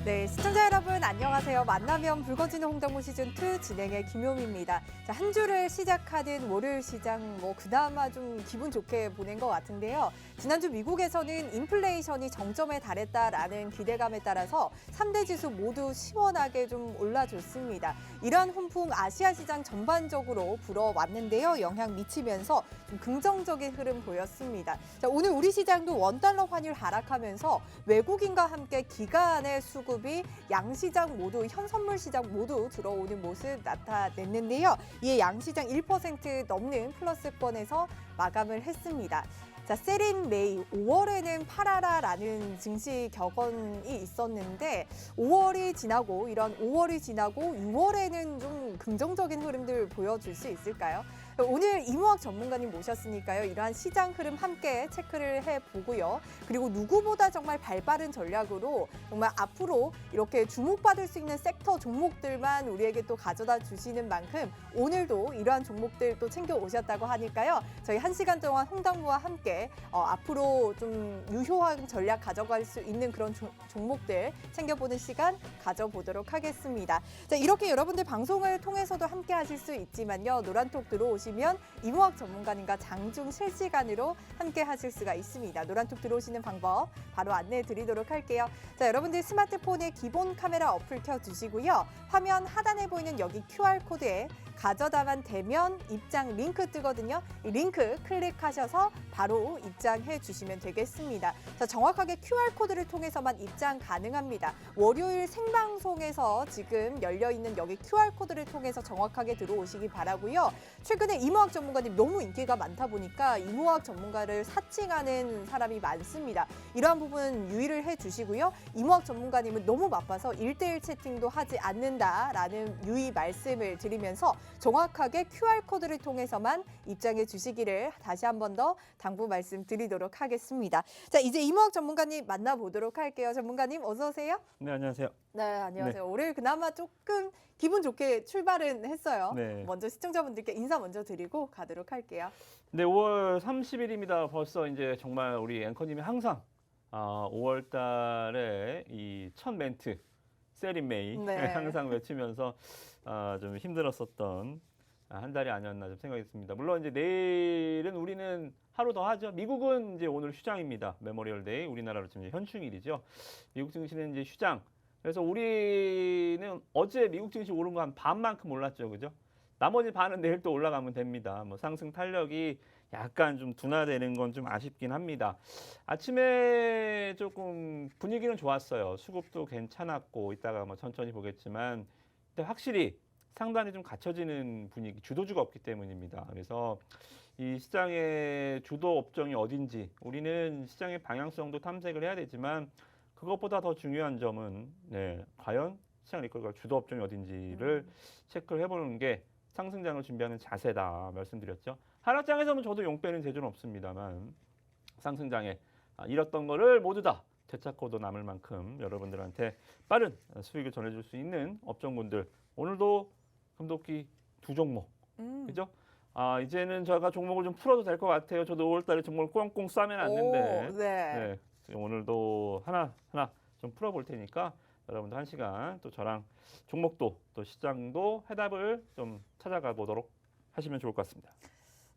네, 시청자 여러분 안녕하세요. 만나면 붉어지는 홍당무 시즌2 진행의 김효미입니다. 자, 한 주를 시작하는 월요일 시장 그나마 좀 기분 좋게 보낸 것 같은데요. 지난주 미국에서는 인플레이션이 정점에 달했다라는 기대감에 따라서 3대 지수 모두 시원하게 좀 올라줬습니다. 이러한 훈풍 아시아 시장 전반적으로 불어왔는데요. 영향 미치면서 좀 긍정적인 흐름 보였습니다. 자, 오늘 우리 시장도 원달러 환율 하락하면서 외국인과 함께 기간의 수급이 양시장 모두 현선물 시장 모두 들어오는 모습 나타냈는데요. 이에 양시장 1% 넘는 플러스권에서 마감을 했습니다. 자, 세린 메이 5월에는 팔아라라는 증시 격언이 있었는데 5월이 지나고 6월에는 좀 긍정적인 흐름들 보여줄 수 있을까요? 오늘 이무학 전문가님 모셨으니까요. 이러한 시장 흐름 함께 체크를 해보고요. 그리고 누구보다 정말 발빠른 전략으로 정말 앞으로 이렇게 주목받을 수 있는 섹터 종목들만 우리에게 또 가져다 주시는 만큼 오늘도 이러한 종목들 또 챙겨 오셨다고 하니까요. 저희 1시간 동안 홍당무와 함께 앞으로 좀 유효한 전략 가져갈 수 있는 그런 종목들 챙겨보는 시간 가져보도록 하겠습니다. 자, 이렇게 여러분들 방송을 통해서도 함께 하실 수 있지만요. 노란톡 들어오시면 이무학 전문가님과 장중 실시간으로 함께 하실 수가 있습니다. 노란톡 들어오시는 방법 바로 안내해 드리도록 할게요. 자, 여러분들 스마트폰에 기본 카메라 어플 켜주시고요. 화면 하단에 보이는 여기 QR코드에 가져다만 대면 입장 링크 뜨거든요. 이 링크 클릭하셔서 바로 입장해 주시면 되겠습니다. 자, 정확하게 QR코드를 통해서만 입장 가능합니다. 월요일 생방송에서 지금 열려있는 여기 QR코드를 통해서 정확하게 들어오시기 바라고요. 최근에 이무학 전문가님 너무 인기가 많다 보니까 이무학 전문가를 사칭하는 사람이 많습니다. 이러한 부분 유의를 해주시고요. 이무학 전문가님은 너무 바빠서 1대1 채팅도 하지 않는다라는 유의 말씀을 드리면서 정확하게 QR코드를 통해서만 입장해 주시기를 다시 한 번 더 당부 말씀드리도록 하겠습니다. 자, 이제 이무학 전문가님 만나보도록 할게요. 전문가님 어서 오세요. 네, 안녕하세요. 네, 안녕하세요. 네. 올해 그나마 조금 기분 좋게 출발은 했어요. 네. 먼저 시청자분들께 인사 먼저 드리고 가도록 할게요. 네, 5월 30일입니다. 벌써 이제 정말 우리 앵커님이 항상 5월 달에 이 첫 멘트 세린 메이 네. 항상 외치면서 좀 힘들었었던 한 달이 아니었나 좀 생각이 듭니다. 물론 이제 내일은 우리는 하루 더 하죠. 미국은 이제 오늘 휴장입니다. 메모리얼 데이. 우리나라로 지금 현충일이죠. 미국 증시는 이제 휴장. 그래서 우리는 어제 미국 증시 오른 거 한 반만큼 올랐죠. 그죠? 나머지 반은 내일 또 올라가면 됩니다. 뭐 상승 탄력이 약간 좀 둔화되는 건 좀 아쉽긴 합니다. 아침에 조금 분위기는 좋았어요. 수급도 괜찮았고 이따가 뭐 천천히 보겠지만 근데 확실히 상단이 좀 갖춰지는 분위기, 주도주가 없기 때문입니다. 그래서 이 시장의 주도 업종이 어딘지 우리는 시장의 방향성도 탐색을 해야 되지만 그것보다 더 중요한 점은 과연 시장 리커가 주도 업종이 어딘지를 체크를 해보는 게 상승장을 준비하는 자세다 말씀드렸죠. 하락장에서는 저도 용 빼는 재주는 없습니다만 상승장에 잃었던 거를 모두 다 되찾고도 남을 만큼 여러분들한테 빠른 수익을 전해줄 수 있는 업종군들 오늘도 금도끼 2종목 그죠? 이제는 제가 종목을 좀 풀어도 될 것 같아요. 저도 5월달에 종목을 꽁꽁 싸매놨는데 네. 오늘도 하나 좀 풀어볼 테니까 여러분들 1시간 또 저랑 종목도 또 시장도 해답을 좀 찾아가 보도록 하시면 좋을 것 같습니다.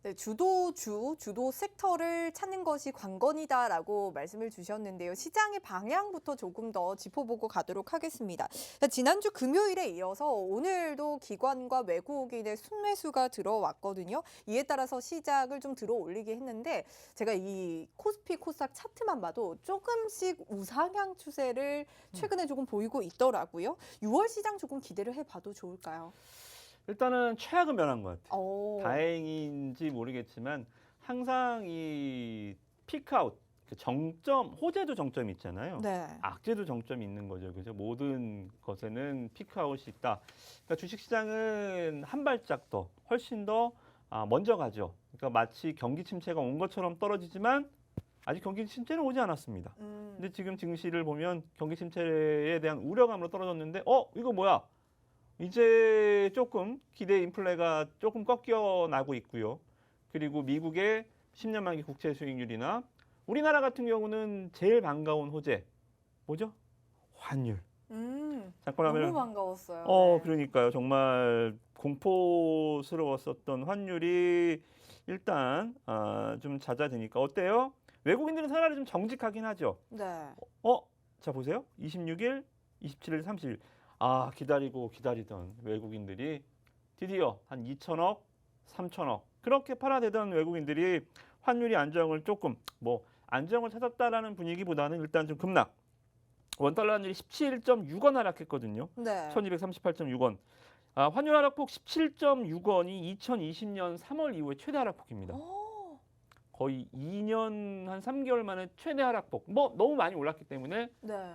네, 주도 섹터를 찾는 것이 관건이다라고 말씀을 주셨는데요. 시장의 방향부터 조금 더 짚어보고 가도록 하겠습니다. 지난주 금요일에 이어서 오늘도 기관과 외국인의 순매수가 들어왔거든요. 이에 따라서 시장을 좀 들어 올리게 했는데 제가 이 코스피 코스닥 차트만 봐도 조금씩 우상향 추세를 최근에 조금 보이고 있더라고요. 6월 시장 조금 기대를 해봐도 좋을까요? 일단은 최악은 면한 것 같아요. 오. 다행인지 모르겠지만 항상 이 피크아웃, 그 정점, 호재도 정점이 있잖아요. 네. 악재도 정점이 있는 거죠. 그죠? 모든 것에는 피크아웃이 있다. 그러니까 주식시장은 한 발짝 더, 훨씬 더 먼저 가죠. 그러니까 마치 경기 침체가 온 것처럼 떨어지지만 아직 경기 침체는 오지 않았습니다. 근데 지금 증시를 보면 경기 침체에 대한 우려감으로 떨어졌는데 이거 뭐야? 이제 조금 기대 인플레가 조금 꺾여 나고 있고요. 그리고 미국의 10년 만기 국채 수익률이나 우리나라 같은 경우는 제일 반가운 호재 뭐죠? 환율. 잠깐 하면 너무 반가웠어요. 네. 그러니까요. 정말 공포스러웠었던 환율이 일단 좀 잦아드니까 어때요? 외국인들은 차라리 좀 정직하긴 하죠. 네. 자 보세요. 26일, 27일, 30일. 기다리고 기다리던 외국인들이 드디어 한 2천억, 3천억 그렇게 팔아대던 외국인들이 환율이 안정을 조금 안정을 찾았다라는 분위기보다는 일단 좀 급락. 원달러 환율이 17.6원 하락했거든요. 네. 1238.6원. 환율 하락폭 17.6원이 2020년 3월 이후에 최대 하락폭입니다. 거의 2년 한 3개월 만에 최대 하락폭. 너무 많이 올랐기 때문에 네.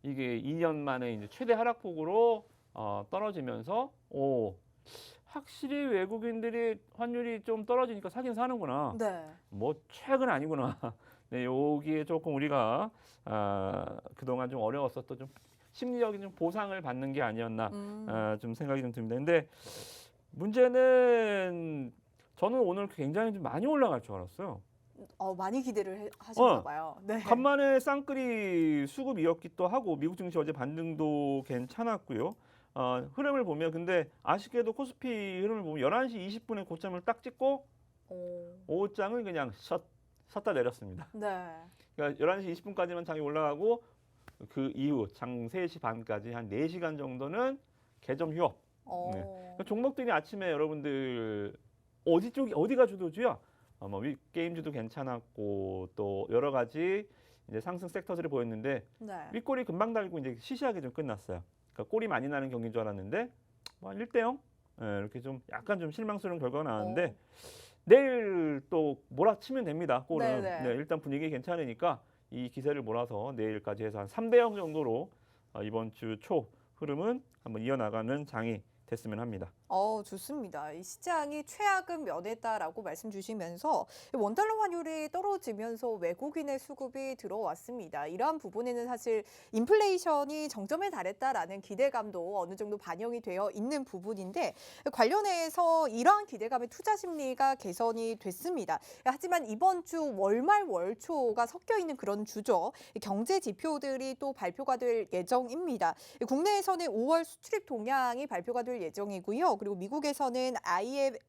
이게 2년 만에 이제 최대 하락폭으로 떨어지면서 확실히 외국인들이 환율이 좀 떨어지니까 사긴 사는구나. 네. 최근 아니구나. 네, 여기에 조금 우리가 그동안 좀 어려웠었던 좀 심리적인 좀 보상을 받는 게 아니었나 좀 생각이 좀 듭니다. 근데 문제는 저는 오늘 굉장히 좀 많이 올라갈 줄 알았어요. 많이 기대를 하셨나 봐요. 네. 간만에 쌍끌이 수급 이었기도 하고 미국 증시 어제 반등도 괜찮았고요. 흐름을 보면 근데 아쉽게도 코스피 흐름을 보면 11시 20분에 고점을 딱 찍고 오후장을 그냥 섰다 내렸습니다. 네. 그러니까 11시 20분까지만 장이 올라가고 그 이후 장 3시 반까지 한 4시간 정도는 개점 휴업. 네. 그러니까 종목들이 아침에 여러분들 어디가 주도주야? 게임주도 괜찮았고 또 여러 가지 이제 상승 섹터들이 보였는데 네. 윗골이 금방 달고 이제 시시하게 좀 끝났어요. 그러니까 꼴이 많이 나는 경기인 줄 알았는데 1대0 이렇게 좀 약간 좀 실망스러운 결과가 나왔는데 내일 또 몰아치면 됩니다. 골은 네네. 네, 일단 분위기 괜찮으니까 이 기세를 몰아서 내일까지 해서 한 3대0 정도로 이번 주 초 흐름은 한번 이어나가는 장이 됐으면 합니다. 좋습니다. 이 시장이 최악은 면했다라고 말씀 주시면서 원달러 환율이 떨어지면서 외국인의 수급이 들어왔습니다. 이러한 부분에는 사실 인플레이션이 정점에 달했다라는 기대감도 어느 정도 반영이 되어 있는 부분인데 관련해서 이러한 기대감의 투자 심리가 개선이 됐습니다. 하지만 이번 주 월말 월초가 섞여 있는 그런 주죠. 경제 지표들이 또 발표가 될 예정입니다. 국내에서는 5월 수출입 동향이 발표가 될 예정이고요. 그리고 미국에서는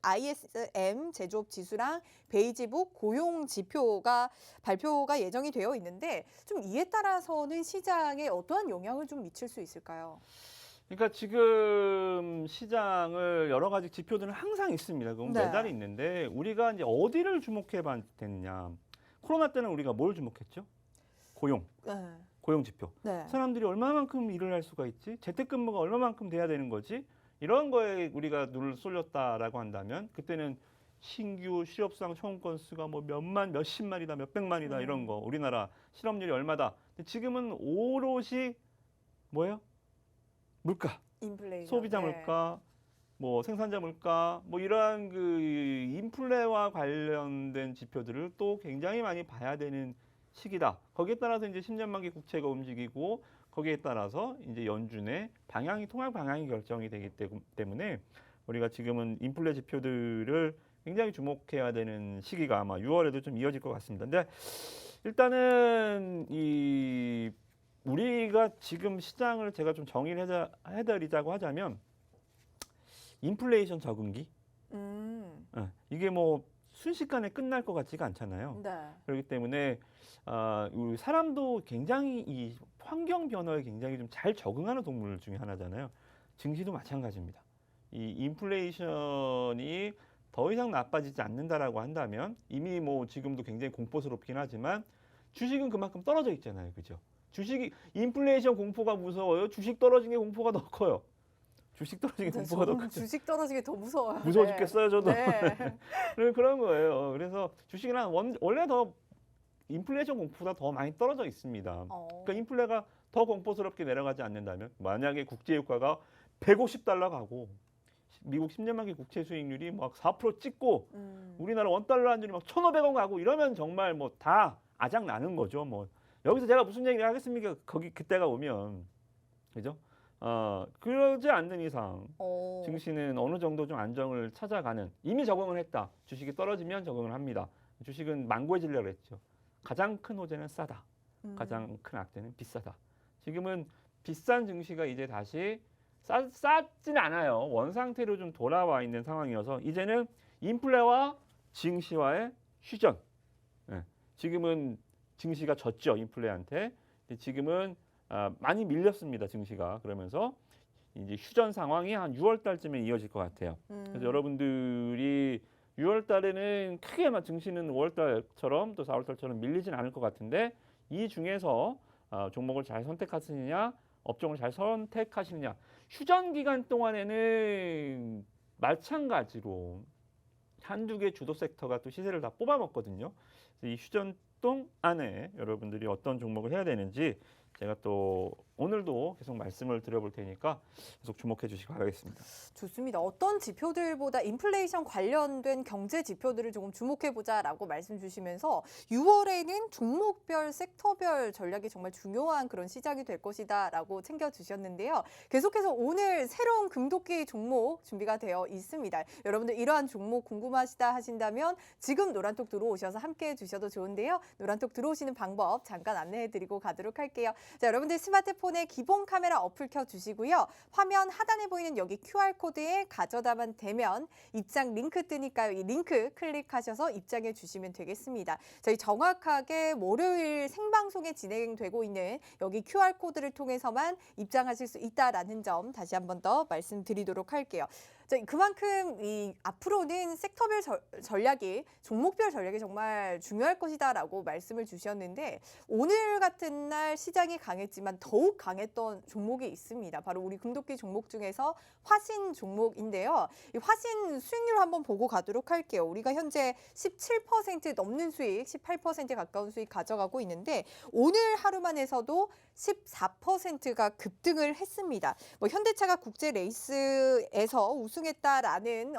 ISM 제조업 지수랑 베이지북 고용 지표가 발표가 예정이 되어 있는데 좀 이에 따라서는 시장에 어떠한 영향을 좀 미칠 수 있을까요? 그러니까 지금 시장을 여러 가지 지표들은 항상 있습니다. 그건 네. 매달 있는데 우리가 이제 어디를 주목해 봐야 되느냐. 코로나 때는 우리가 뭘 주목했죠? 고용 지표. 네. 사람들이 얼마만큼 일을 할 수가 있지? 재택근무가 얼마만큼 돼야 되는 거지? 이런 거에 우리가 눈을 쏠렸다라고 한다면 그때는 신규 실업수당 청원 건수가 몇십만이다, 몇백만이다 이런 거. 우리나라 실업률이 얼마다. 근데 지금은 오롯이 뭐예요? 물가, 인플레이션. 소비자 물가, 생산자 물가, 이러한 그 인플레와 관련된 지표들을 또 굉장히 많이 봐야 되는 시기다. 거기에 따라서 이제 10년 만기 국채가 움직이고 거기에 따라서 이제 연준의 통화 방향이 결정이 되기 때문에 우리가 지금은 인플레 지표들을 굉장히 주목해야 되는 시기가 아마 6월에도 좀 이어질 것 같습니다. 근데 일단은 우리가 지금 시장을 제가 좀 정의를 해드리자고 하자면 인플레이션 적응기 이게 순식간에 끝날 것 같지가 않잖아요. 네. 그렇기 때문에 우리 사람도 굉장히 이 환경 변화에 굉장히 좀 잘 적응하는 동물 중에 하나잖아요. 증시도 마찬가지입니다. 이 인플레이션이 더 이상 나빠지지 않는다라고 한다면 이미 지금도 굉장히 공포스럽긴 하지만 주식은 그만큼 떨어져 있잖아요. 그죠? 주식이 인플레이션 공포가 무서워요? 주식 떨어진 게 공포가 더 커요. 주식 떨어지는 게 공포가 더 크죠. 주식 떨어지기 더 무서워요. 무서워 네. 죽겠어요, 저도. 네. 그런 거예요. 그래서 주식은 원래 더 인플레이션 공포보다 더 많이 떨어져 있습니다. 그러니까 인플레가 더 공포스럽게 내려가지 않는다면 만약에 국제유가가 150달러 가고 미국 10년 만기 국채 수익률이 4% 찍고 우리나라 원달러 환율이 1,500원 가고 이러면 정말 다 아작 나는 거죠. 여기서 제가 무슨 얘기를 하겠습니까? 그때가 오면. 그죠? 그러지 않는 이상 증시는 어느 정도 좀 안정을 찾아가는 이미 적응을 했다. 주식이 떨어지면 적응을 합니다. 주식은 망고해지려고 했죠. 가장 큰 호재는 싸다. 가장 큰 악재는 비싸다. 지금은 비싼 증시가 이제 다시 싸진 않아요. 원 상태로 좀 돌아와 있는 상황이어서 이제는 인플레와 증시와의 휴전. 예, 지금은 증시가 졌죠, 인플레한테. 지금은 많이 밀렸습니다, 증시가. 그러면서 이제 휴전 상황이 한 6월 달쯤에 이어질 것 같아요. 그래서 여러분들이 6월 달에는 크게 막 증시는 5월 달처럼 또 4월 달처럼 밀리진 않을 것 같은데 이 중에서 종목을 잘 선택하시느냐, 업종을 잘 선택하시느냐. 휴전 기간 동안에는 마찬가지로 한두 개 주도 섹터가 또 시세를 다 뽑아먹거든요. 그래서 이 휴전 동안에 여러분들이 어떤 종목을 해야 되는지 제가 또 오늘도 계속 말씀을 드려볼 테니까 계속 주목해 주시기 바라겠습니다. 좋습니다. 어떤 지표들보다 인플레이션 관련된 경제 지표들을 조금 주목해보자라고 말씀 주시면서 6월에는 종목별, 섹터별 전략이 정말 중요한 그런 시장이 될 것이다라고 챙겨주셨는데요. 계속해서 오늘 새로운 금도끼 종목 준비가 되어 있습니다. 여러분들 이러한 종목 궁금하시다 하신다면 지금 노란톡 들어오셔서 함께해 주셔도 좋은데요. 노란톡 들어오시는 방법 잠깐 안내해드리고 가도록 할게요. 자, 여러분들 스마트폰에 기본 카메라 어플 켜주시고요. 화면 하단에 보이는 여기 QR코드에 가져다만 대면 입장 링크 뜨니까요. 이 링크 클릭하셔서 입장해 주시면 되겠습니다. 저희 정확하게 월요일 생방송에 진행되고 있는 여기 QR코드를 통해서만 입장하실 수 있다라는 점 다시 한 번 더 말씀드리도록 할게요. 그만큼 이 앞으로는 섹터별 전략이 종목별 전략이 정말 중요할 것이다라고 말씀을 주셨는데 오늘 같은 날 시장이 강했지만 더욱 강했던 종목이 있습니다. 바로 우리 금도끼 종목 중에서 화신 종목인데요. 이 화신 수익률 한번 보고 가도록 할게요. 우리가 현재 17% 넘는 수익, 18% 가까운 수익 가져가고 있는데 오늘 하루만에서도 14%가 급등을 했습니다. 뭐 현대차가 국제 레이스에서 우승했다라는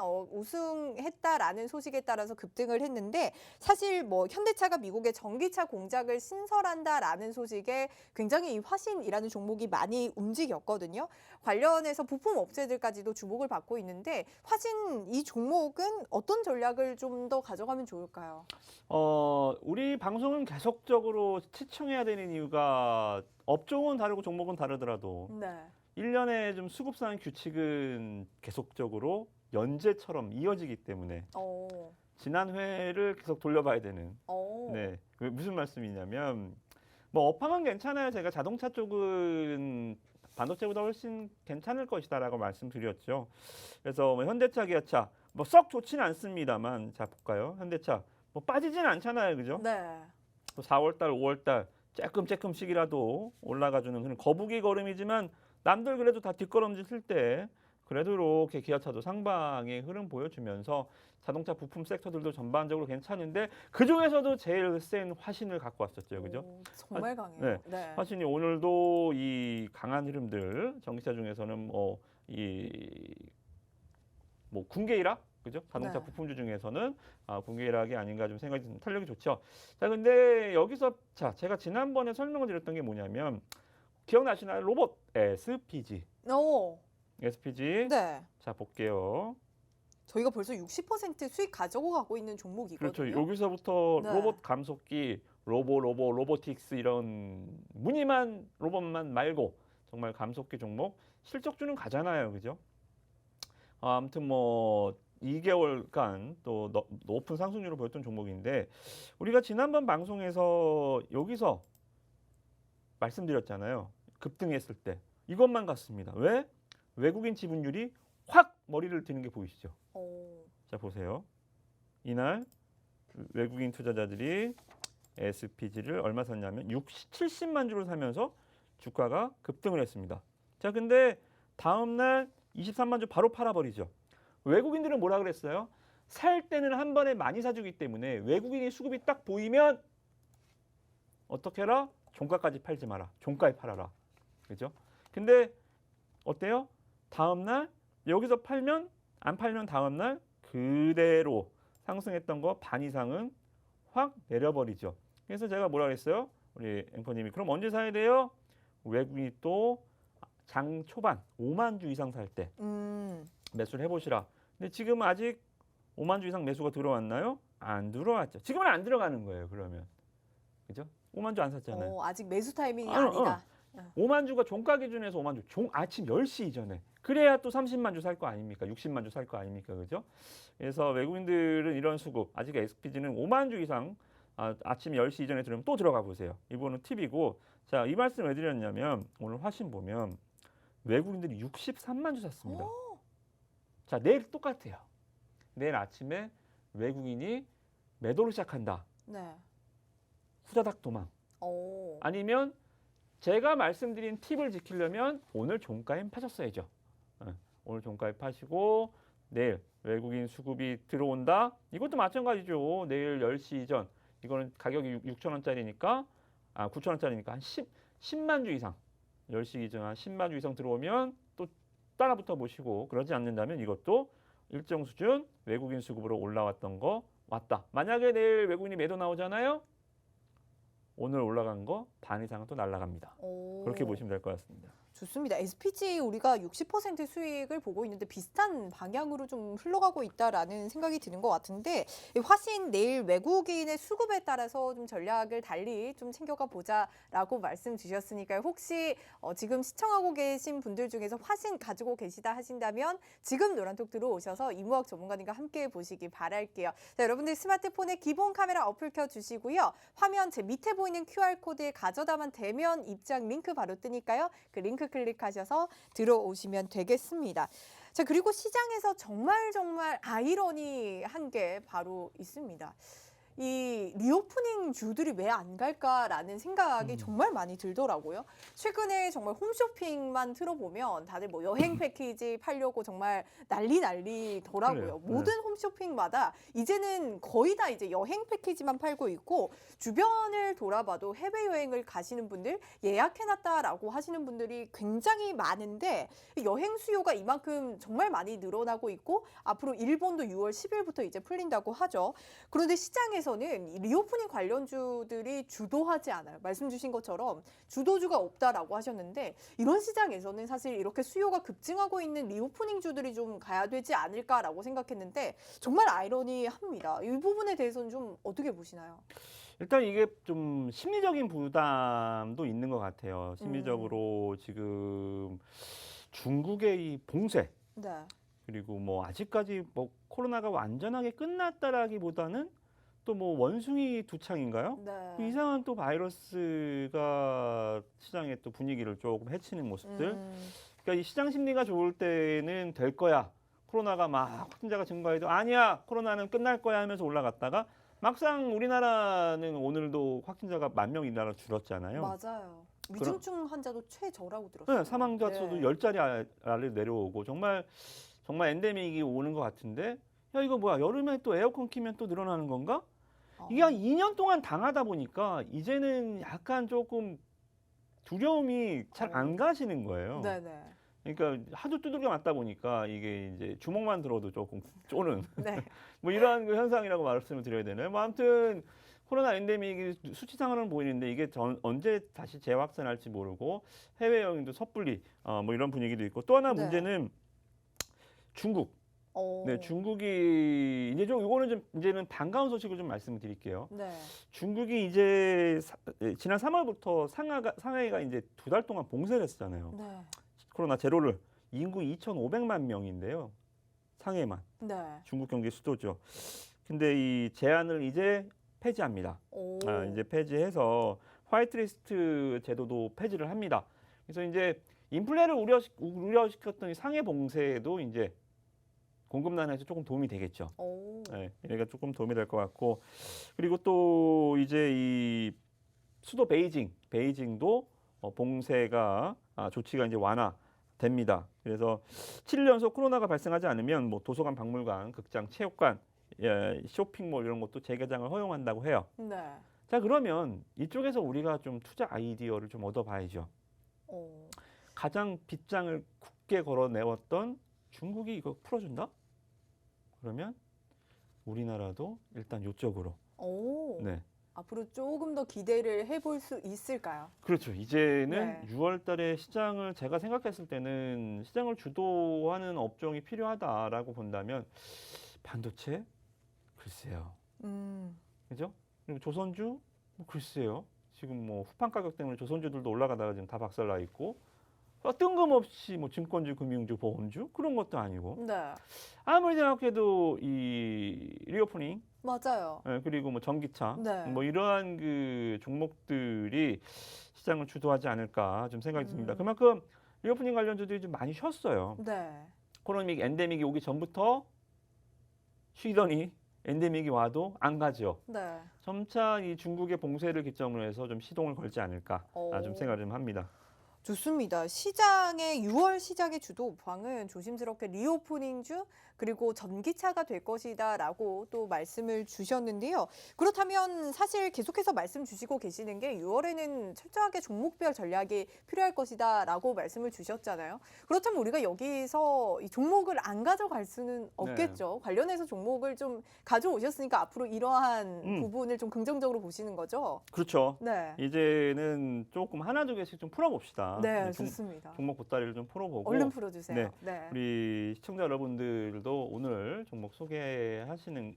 소식에 따라서 급등을 했는데 사실 뭐 현대차가 미국의 전기차 공장을 신설한다라는 소식에 굉장히 이 화신이라는 종목이 많이 움직였거든요. 관련해서 부품 업체들까지도 주목을 받고 있는데 화신 이 종목은 어떤 전략을 좀 더 가져가면 좋을까요? 우리 방송은 계속적으로 시청해야 되는 이유가 업종은 다르고 종목은 다르더라도 네. 1년에 좀 수급상 규칙은 계속적으로 연재처럼 이어지기 때문에 지난 회를 계속 돌려봐야 되는. 네, 무슨 말씀이냐면 뭐 업황은 괜찮아요. 제가 자동차 쪽은 반도체보다 훨씬 괜찮을 것이다라고 말씀드렸죠. 그래서 뭐 현대차, 기아차 뭐 썩 좋지는 않습니다만 자 볼까요? 현대차 뭐 빠지진 않잖아요, 그죠? 네. 또 4월달, 5월달 조금씩이라도 올라가주는 그런 거북이 걸음이지만 남들 그래도 다 뒷걸음질 쓸 때 그래도 이렇게 기아차도 상방의 흐름 보여주면서 자동차 부품 섹터들도 전반적으로 괜찮은데 그 중에서도 제일 센 화신을 갖고 왔었죠, 그죠? 정말 강해요. 네. 화신이 오늘도 이 강한 흐름들 전기차 중에서는 뭐 군계일학 그죠? 자동차 네. 부품주 중에서는 군계일학이 아닌가 좀 생각이 좀 탄력이 좋죠. 자, 근데 여기서 제가 지난번에 설명을 드렸던 게 뭐냐면 기억나시나요? 로봇 SPG. SPG. 네. 자, 볼게요. 저희가 벌써 60% 수익 가져가고 있는 종목이거든요. 그렇죠. 여기서부터 네. 로봇 감속기, 로보틱스 이런 무늬만 로봇만 말고 정말 감속기 종목 실적주는 가잖아요. 그죠? 아무튼 뭐 2개월간 또 높은 상승률을 보였던 종목인데 우리가 지난번 방송에서 여기서 말씀드렸잖아요. 급등했을 때 이것만 같습니다. 왜? 외국인 지분율이 확 머리를 드는 게 보이시죠? 자, 보세요. 이날 외국인 투자자들이 SPG를 얼마 샀냐면 70만 주를 사면서 주가가 급등을 했습니다. 자, 근데 다음 날 23만 주 바로 팔아버리죠. 외국인들은 뭐라 그랬어요? 살 때는 한 번에 많이 사주기 때문에 외국인이 수급이 딱 보이면 어떻게 해라? 종가까지 팔지 마라. 종가에 팔아라. 그죠? 근데 어때요? 다음 날 여기서 안 팔면 다음 날 그대로 상승했던 거 반 이상은 확 내려버리죠. 그래서 제가 뭐라 그랬어요? 우리 앵커님이 그럼 언제 사야 돼요? 외국인이 또 장 초반 5만 주 이상 살 때 매수를 해보시라. 근데 지금 아직 5만 주 이상 매수가 들어왔나요? 안 들어왔죠. 지금은 안 들어가는 거예요. 그러면 그죠? 5만 주 안 샀잖아요. 아직 매수 타이밍이 아니다. 5만 주가 종가 기준에서 5만 주, 아침 10시 이전에. 그래야 또 30만 주 살 거 아닙니까? 60만 주 살 거 아닙니까? 그죠? 그래서 외국인들은 이런 수급, 아직 SPG는 5만 주 이상 아침 10시 이전에 들으면 또 들어가 보세요. 이거는 팁이고. 자, 이 말씀 왜 드렸냐면 오늘 화신 보면 외국인들이 63만 주 샀습니다. 자, 내일 똑같아요. 내일 아침에 외국인이 매도를 시작한다. 네. 후다닥 도망. 오. 아니면 제가 말씀드린 팁을 지키려면 오늘 종가에 파셨어야죠. 오늘 종가에 파시고 내일 외국인 수급이 들어온다. 이것도 마찬가지죠. 내일 10시 이전. 이거는 가격이 6,000원짜리니까 9,000원짜리니까 한 10만 주 이상. 10시 이전 한 10만 주 이상 들어오면 또 따라붙어 보시고 그러지 않는다면 이것도 일정 수준 외국인 수급으로 올라왔던 거 왔다. 만약에 내일 외국인이 매도 나오잖아요. 오늘 올라간 거 반 이상은 또 날아갑니다. 오. 그렇게 보시면 될 것 같습니다. 좋습니다. SPG 우리가 60% 수익을 보고 있는데 비슷한 방향으로 좀 흘러가고 있다라는 생각이 드는 것 같은데 이 화신 내일 외국인의 수급에 따라서 좀 전략을 달리 좀 챙겨가 보자라고 말씀 주셨으니까요. 혹시 지금 시청하고 계신 분들 중에서 화신 가지고 계시다 하신다면 지금 노란톡 들어오셔서 이무학 전문가님과 함께 보시기 바랄게요. 자, 여러분들 스마트폰에 기본 카메라 어플 켜주시고요. 화면 제 밑에 보이는 QR코드에 가져다만 대면 입장 링크 바로 뜨니까요. 그 링크 클릭하셔서 들어오시면 되겠습니다. 자, 그리고 시장에서 정말 아이러니한 게 바로 있습니다. 이 리오프닝 주들이 왜 안 갈까라는 생각이 정말 많이 들더라고요. 최근에 정말 홈쇼핑만 틀어보면 다들 뭐 여행 패키지 팔려고 정말 난리더라고요. 그래요. 모든 홈쇼핑마다 이제는 거의 다 이제 여행 패키지만 팔고 있고 주변을 돌아봐도 해외여행을 가시는 분들 예약해놨다라고 하시는 분들이 굉장히 많은데 여행 수요가 이만큼 정말 많이 늘어나고 있고 앞으로 일본도 6월 10일부터 이제 풀린다고 하죠. 그런데 시장에서는 이 리오프닝 관련주들이 주도하지 않아요. 말씀 주신 것처럼 주도주가 없다라고 하셨는데 이런 시장에서는 사실 이렇게 수요가 급증하고 있는 리오프닝주들이 좀 가야 되지 않을까라고 생각했는데 정말 아이러니합니다. 이 부분에 대해서는 좀 어떻게 보시나요? 일단 이게 좀 심리적인 부담도 있는 것 같아요. 심리적으로 지금 중국의 이 봉쇄 네. 그리고 뭐 아직까지 뭐 코로나가 완전하게 끝났다라기보다는 또 뭐 원숭이 두창인가요? 네. 이상한 또 바이러스가 시장의 또 분위기를 조금 해치는 모습들. 그러니까 이 시장 심리가 좋을 때는 될 거야. 코로나가 막 확진자가 증가해도 아니야. 코로나는 끝날 거야 하면서 올라갔다가 막상 우리나라는 오늘도 확진자가 10,000명 이나라 줄었잖아요. 맞아요. 위중증 환자도 최저라고 들었어요. 네, 사망자 수도 10자리 아래 내려오고 정말 엔데믹이 오는 것 같은데 야 이거 뭐야 여름에 또 에어컨 키면 또 늘어나는 건가? 이게 한 2년 동안 당하다 보니까 이제는 약간 조금 두려움이 잘 안 가시는 거예요. 네네. 그러니까 하도 두들겨 맞다 보니까 이게 이제 주먹만 들어도 조금 쪼는 네. 뭐 이러한 그 현상이라고 말씀을 드려야 되나요? 뭐 아무튼 코로나 엔데믹이 수치상으로는 보이는데 이게 언제 다시 재확산할지 모르고 해외여행도 섣불리 뭐 이런 분위기도 있고 또 하나 네. 문제는 중국. 오. 네, 중국이 이제 좀 이거는 좀 이제는 반가운 소식을 좀 말씀드릴게요. 네. 중국이 이제 지난 3월부터 상하이가 이제 2달 동안 봉쇄를 했잖아요. 네. 코로나 제로를 인구 2,500만 명인데요. 상해만 네. 중국 경제 수도죠. 근데 이 제한을 이제 폐지합니다. 오. 이제 폐지해서 화이트리스트 제도도 폐지를 합니다. 그래서 이제 인플레를 우려시켰던 이 상해 봉쇄도 이제 공급난에서 조금 도움이 되겠죠. 오. 네, 얘가 조금 도움이 될 것 같고 그리고 또 이제 이 수도 베이징도 봉쇄가 조치가 이제 완화됩니다. 그래서 7일 연속 코로나가 발생하지 않으면 뭐 도서관, 박물관, 극장, 체육관, 쇼핑몰 이런 것도 재개장을 허용한다고 해요. 네. 자 그러면 이쪽에서 우리가 좀 투자 아이디어를 좀 얻어봐야죠. 오. 가장 빗장을 굳게 걸어내왔던 중국이 이거 풀어준다? 그러면 우리나라도 일단 이쪽으로. 오. 네. 앞으로 조금 더 기대를 해볼 수 있을까요? 그렇죠. 이제는 네. 6월 달에 시장을 제가 생각했을 때는 시장을 주도하는 업종이 필요하다라고 본다면 반도체? 글쎄요. 그죠? 그리고 조선주? 뭐 글쎄요. 지금 뭐 후판 가격 때문에 조선주들도 올라가다가 지금 다 박살나 있고 뜬금없이 뭐 증권주, 금융주, 보험주 그런 것도 아니고 네. 아무리 생각해도 이 리오프닝 맞아요. 그리고 뭐 전기차 네. 뭐 이러한 그 종목들이 시장을 주도하지 않을까 좀 생각이 듭니다. 그만큼 리오프닝 관련주들이 좀 많이 쉬었어요. 네. 코로나 엔데믹이 오기 전부터 쉬더니 엔데믹이 와도 안 가죠. 네. 점차 이 중국의 봉쇄를 기점으로 해서 좀 시동을 걸지 않을까 좀 생각을 좀 합니다. 좋습니다. 시장의 6월 시작의 주도 우방은 조심스럽게 리오프닝주 그리고 전기차가 될 것이다라고 또 말씀을 주셨는데요. 그렇다면 사실 계속해서 말씀 주시고 계시는 게 6월에는 철저하게 종목별 전략이 필요할 것이다라고 말씀을 주셨잖아요. 그렇다면 우리가 여기서 이 종목을 안 가져갈 수는 없겠죠. 관련해서 종목을 좀 가져오셨으니까 앞으로 이러한 부분을 좀 긍정적으로 보시는 거죠. 그렇죠. 네. 이제는 조금 하나 두 개씩 좀 풀어봅시다. 네, 좋습니다. 종목 보따리를 좀 풀어보고 얼른 풀어주세요. 네. 네. 우리 시청자 여러분들도 오늘 종목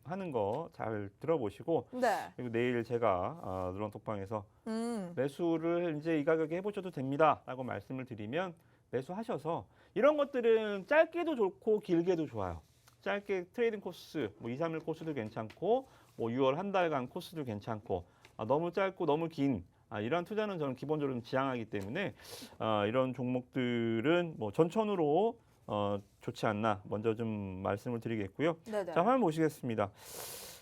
하는 거 잘 들어보시고 네. 그리고 내일 제가 누런톡방에서 음. 매수를 이제 이 가격에 해보셔도 됩니다라고 말씀을 드리면 매수하셔서 이런 것들은 짧게도 좋고 길게도 좋아요. 짧게 트레이딩 코스, 뭐 2, 3일 코스도 괜찮고 뭐 6월 한 달간 코스도 괜찮고 너무 짧고 너무 긴 이런 투자는 저는 기본적으로 좀 지향하기 때문에 이런 종목들은 뭐 전천후로 좋지 않나 먼저 좀 말씀을 드리겠고요. 네네. 자, 화면 보시겠습니다.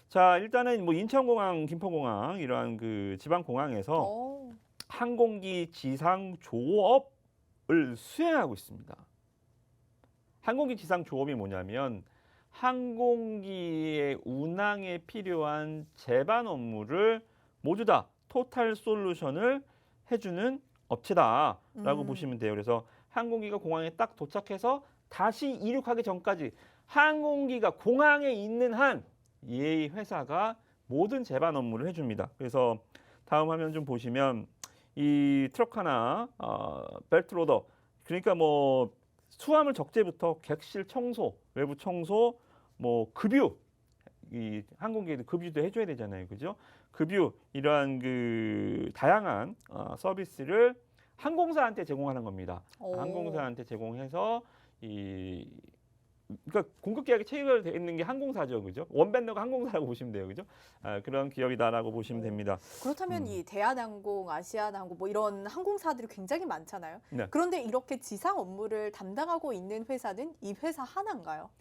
자, 일단은 뭐 인천공항, 김포공항 이러한 그 지방공항에서 오. 항공기 지상 조업을 수행하고 있습니다. 항공기 지상 조업이 뭐냐면 항공기의 운항에 필요한 제반 업무를 모두 다 토탈 솔루션을 해주는 업체다라고 보시면 돼요. 그래서 항공기가 공항에 딱 도착해서 다시 이륙하기 전까지 항공기가 공항에 있는 한 이 회사가 모든 제반 업무를 해줍니다. 그래서 다음 화면 좀 보시면 이 트럭 하나 벨트 로더 그러니까 뭐 수화물 적재부터 객실 청소, 외부 청소, 뭐 급유 이 항공기에도 급유도 해줘야 되잖아요, 그죠? 급유 이러한 그 다양한 서비스를 항공사한테 제공하는 겁니다. 오. 항공사한테 제공해서 그러니까 공급 계약이 체결되어 있는 게 항공사죠, 그죠? 원밴더가 항공사라고 보시면 돼요, 그죠? 그런 기업이다라고 보시면 됩니다. 그렇다면 이 대한항공, 아시아나항공 뭐 이런 항공사들이 굉장히 많잖아요. 네. 그런데 이렇게 지상 업무를 담당하고 있는 회사는 이 회사 하나인가요?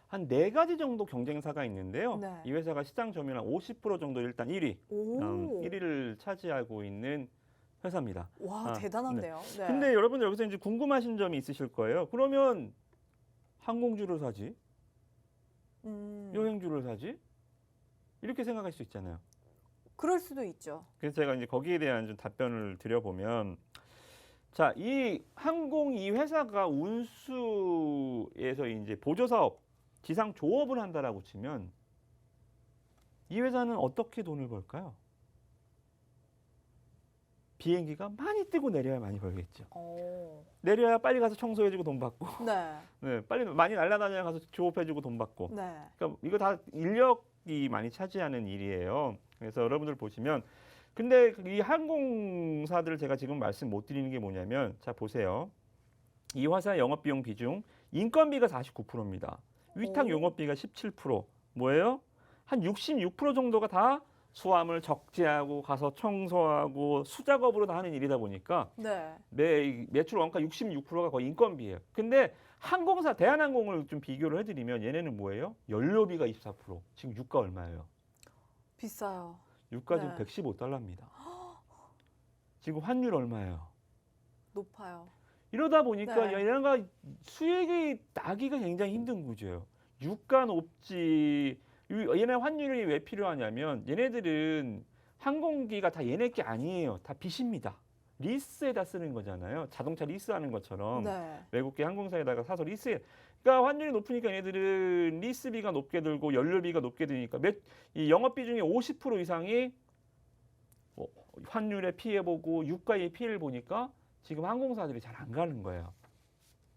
한 4가지 정도 경쟁사가 있는데요. 네. 이 회사가 시장 점유율 한 50% 정도 일단 1위, 오. 1위를 차지하고 있는 회사입니다. 와, 대단한데요. 네. 근데 여러분들 여기서 이제 궁금하신 점이 있으실 거예요. 그러면 항공주를 사지? 여행주를 사지? 이렇게 생각할 수 있잖아요. 그럴 수도 있죠. 그래서 제가 이제 거기에 대한 좀 답변을 드려보면 자, 이 회사가 운수에서 이제 보조사업, 지상 조업을 한다라고 치면 이 회사는 어떻게 돈을 벌까요? 비행기가 많이 뜨고 내려야 많이 벌겠죠. 오. 내려야 빨리 가서 청소해주고 돈 받고, 네. 네, 빨리 많이 날아다녀야 가서 조업해주고 돈 받고. 네. 그러니까 이거 다 인력이 많이 차지하는 일이에요. 그래서 여러분들 보시면, 근데 이 항공사들을 제가 지금 말씀 못 드리는 게 뭐냐면, 자 보세요. 이 회사 영업비용 비중 인건비가 49%입니다. 위탁 오. 영업비가 17%. 뭐예요? 한 66% 정도가 다 수화물 적재하고 가서 청소하고 수작업으로 다 하는 일이다 보니까 네. 매출 원가 66%가 거의 인건비예요. 근데 항공사 대한항공을 좀 비교를 해드리면 얘네는 뭐예요? 연료비가 24%. 지금 유가 얼마예요? 비싸요. 유가 네. 지금 $115입니다. 지금 환율 얼마예요? 높아요. 이러다 보니까 네. 얘네가 수익이 나기가 굉장히 힘든 구조예요. 유가 높지. 얘네 환율이 왜 필요하냐면 얘네들은 항공기가 다 얘네 게 아니에요. 다 빚입니다. 리스에다 쓰는 거잖아요. 자동차 리스하는 것처럼 네. 외국계 항공사에다가 사서 리스해. 그러니까 환율이 높으니까 얘네들은 리스비가 높게 들고 연료비가 높게 드니까 이 영업비 중에 50% 이상이 환율에 피해 보고 유가에 피해를 보니까 지금 항공사들이 잘 안 가는 거예요.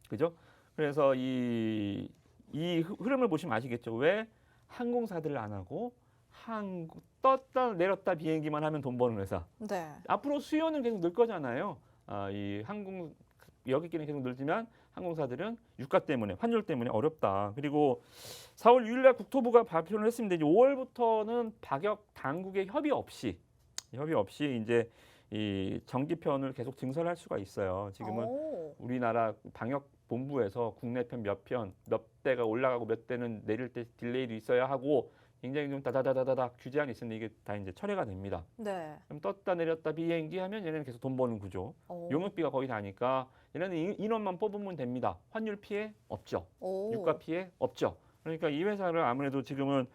그죠? 그래서 이 흐름을 보시면 아시겠죠? 왜 항공사들을 안 하고 떴다 내렸다 비행기만 하면 돈 버는 회사. 네. 앞으로 수요는 계속 늘 거잖아요. 이 여객기는 계속 늘지만 항공사들은 유가 때문에 환율 때문에 어렵다. 그리고 4월 6일 날 국토부가 발표를 했습니다. 이제 5월부터는 박역 당국의 협의 없이 이제 이 정기편을 계속 증설할 수가 있어요. 지금은 오. 우리나라 방역 본부에서 국내편 몇 대가 올라가고 몇 대는 내릴 때 딜레이도 있어야 하고 굉장히 좀 다다다다다 규제안이 있었는데 이게 다 이제 철회가 됩니다. 네. 그럼 떴다 내렸다 비행기 하면 얘네는 계속 돈 버는 구조. 오. 용역비가 거의 다니까 얘네는 인원만 뽑으면 됩니다. 환율 피해 없죠. 오. 유가 피해 없죠. 그러니까 이 회사를 아무래도 지금은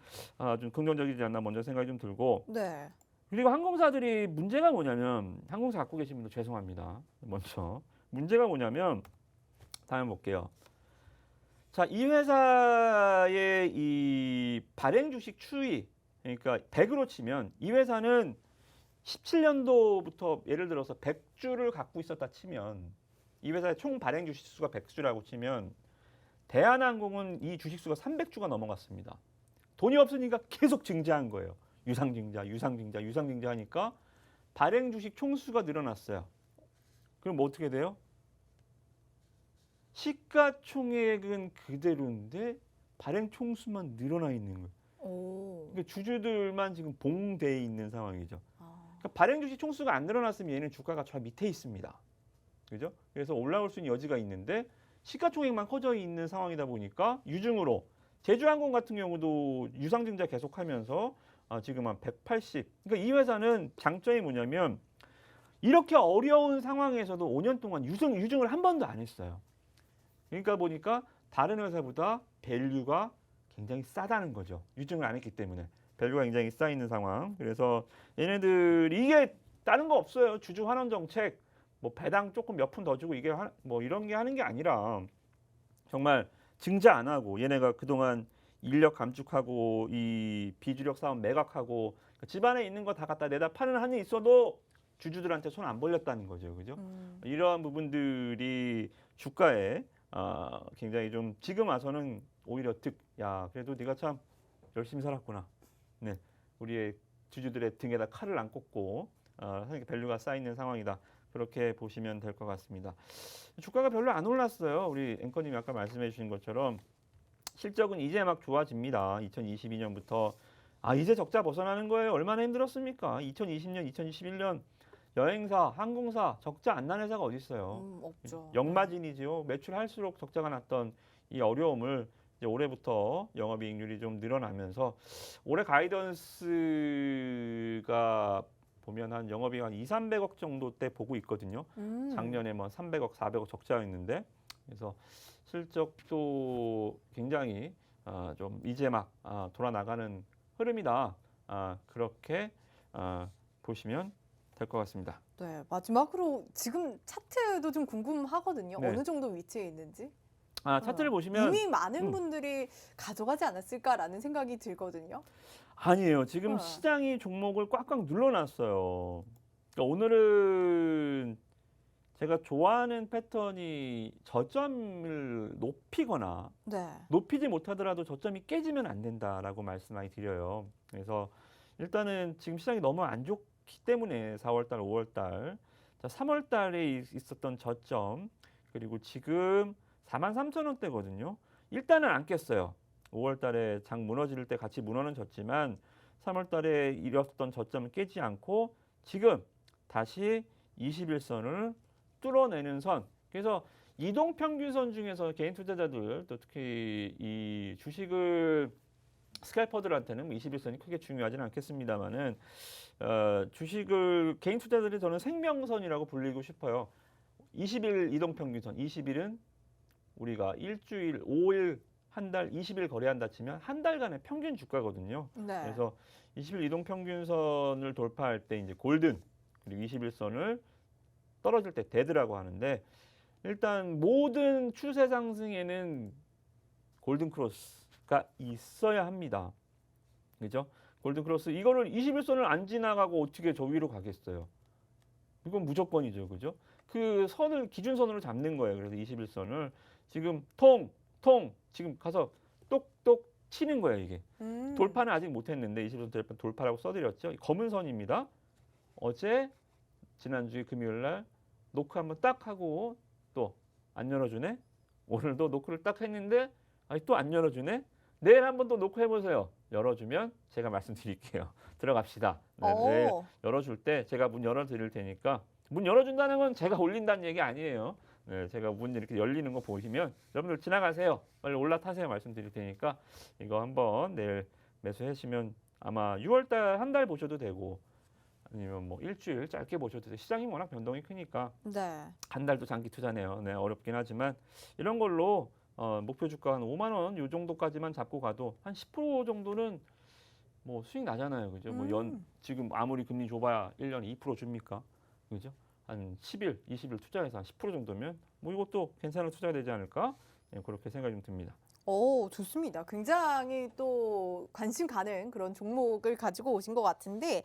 좀 긍정적이지 않나 먼저 생각이 좀 들고 네. 그리고 항공사들이 문제가 뭐냐면 항공사 갖고 계신 분들 죄송합니다. 먼저 문제가 뭐냐면 다음 볼게요. 자, 이 회사의 이 발행 주식 추이 그러니까 100으로 치면 이 회사는 17년도부터 예를 들어서 100주를 갖고 있었다 치면 이 회사의 총 발행 주식 수가 100주라고 치면 대한항공은 이 주식 수가 300주가 넘어갔습니다. 돈이 없으니까 계속 증자한 거예요. 유상증자 하니까 발행 주식 총수가 늘어났어요. 그럼 뭐 어떻게 돼요? 시가총액은 그대로인데 발행 총수만 늘어나 있는 거예요. 오. 그러니까 주주들만 지금 봉돼 있는 상황이죠. 아. 그러니까 발행 주식 총수가 안 늘어났으면 얘는 주가가 저 밑에 있습니다. 그죠? 그래서 올라올 수 있는 여지가 있는데 시가총액만 커져 있는 상황이다 보니까 유증으로 제주항공 같은 경우도 유상증자 계속하면서 지금 한 180. 그러니까 이 회사는 장점이 뭐냐면 이렇게 어려운 상황에서도 5년 동안 유증을 한 번도 안 했어요. 그러니까 보니까 다른 회사보다 밸류가 굉장히 싸다는 거죠. 유증을 안 했기 때문에 밸류가 굉장히 쌓여 있는 상황. 그래서 얘네들 이게 다른 거 없어요. 주주 환원 정책, 뭐 배당 조금 몇 푼 더 주고 이게 뭐 이런 게 하는 게 아니라 정말 증자 안 하고 얘네가 그동안 인력 감축하고 이 비주력 사업 매각하고 집안에 있는 거 다 갖다 내다 파는 한이 있어도 주주들한테 손 안 벌렸다는 거죠, 그죠? 이러한 부분들이 주가에 굉장히 좀 지금 와서는 오히려 야 그래도 네가 참 열심히 살았구나. 네, 우리의 주주들의 등에다 칼을 안 꽂고 하니까 밸류가 쌓여 있는 상황이다. 그렇게 보시면 될 것 같습니다. 주가가 별로 안 올랐어요. 우리 앵커님이 아까 말씀해 주신 것처럼 실적은 이제 막 좋아집니다. 2022년부터 이제 적자 벗어나는 거예요. 얼마나 힘들었습니까? 2020년, 2021년 여행사, 항공사 적자 안 난 회사가 어디 있어요? 없죠. 역마진이지요. 매출할수록 적자가 났던 이 어려움을 이제 올해부터 영업이익률이 좀 늘어나면서 올해 가이던스가 보면 한 영업이익 한 200~300억 정도 때 보고 있거든요. 작년에 뭐 300억, 400억 적자였는데 그래서 실적도 굉장히 좀 이제 막 돌아나가는 흐름이다. 그렇게 보시면 될 것 같습니다. 네, 마지막으로 지금 차트도 좀 궁금하거든요. 네. 어느 정도 위치에 있는지. 차트를 보시면 이미 많은 분들이 가져가지 않았을까라는 생각이 들거든요. 아니에요. 지금 시장이 종목을 꽉꽉 눌러놨어요. 그러니까 오늘은 제가 좋아하는 패턴이 저점을 높이거나 네. 높이지 못하더라도 저점이 깨지면 안 된다라고 말씀 많이 드려요. 그래서 일단은 지금 시장이 너무 안 좋기 때문에 4월달, 5월달, 3월달에 있었던 저점 그리고 지금 43,000원대거든요. 일단은 안 깼어요. 5월달에 장 무너질 때 같이 무너는 졌지만 3월달에 잃었던 저점을 깨지 않고 지금 다시 21선을 뚫어내는 선. 그래서 이동평균선 중에서 개인 투자자들 또 특히 이 주식을 스캘퍼들한테는 21선이 크게 중요하지는 않겠습니다만은 주식을 개인 투자자들이 저는 생명선이라고 불리고 싶어요. 20일 이동평균선, 20일은 우리가 일주일, 5일, 한 달, 20일 거래한다 치면 한 달간의 평균 주가거든요. 네. 그래서 20일 이동평균선을 돌파할 때 이제 골든 그리고 21선을 떨어질 때 데드라고 하는데 일단 모든 추세 상승에는 골든 크로스가 있어야 합니다. 그죠? 골든 크로스 이거를 21선을 안 지나가고 어떻게 저 위로 가겠어요? 이건 무조건이죠. 그죠? 그 선을 기준선으로 잡는 거예요. 그래서 21선을 지금 지금 가서 똑똑 치는 거예요, 이게. 돌파는 아직 못했는데 20% 돌파라고 써드렸죠. 검은 선입니다. 어제 지난주 금요일 날 노크 한번 딱 하고 또 안 열어주네. 오늘도 노크를 딱 했는데 또 안 열어주네. 내일 한번 또 노크 해보세요. 열어주면 제가 말씀드릴게요. 들어갑시다. 네, 내일 열어줄 때 제가 문 열어드릴 테니까 문 열어준다는 건 제가 올린다는 얘기 아니에요. 네, 제가 문 이렇게 열리는 거 보시면 여러분들 지나가세요. 빨리 올라타세요. 말씀드릴 테니까 이거 한번 내일 매수하시면 아마 6월달 한 달 보셔도 되고 아니면 뭐 일주일 짧게 보셔도 돼요. 시장이 워낙 변동이 크니까 네. 한 달도 장기 투자네요. 네, 어렵긴 하지만 이런 걸로 목표 주가 한 5만 원 요 정도까지만 잡고 가도 한 10% 정도는 뭐 수익 나잖아요. 그죠? 뭐 지금 아무리 금리 줘봐야 1년에 2% 줍니까? 그죠? 한 10일, 20일 투자해서 한 10% 정도면 뭐 이것도 괜찮은 투자가 되지 않을까? 네, 그렇게 생각이 좀 듭니다. 오, 좋습니다. 굉장히 또 관심 가는 그런 종목을 가지고 오신 것 같은데,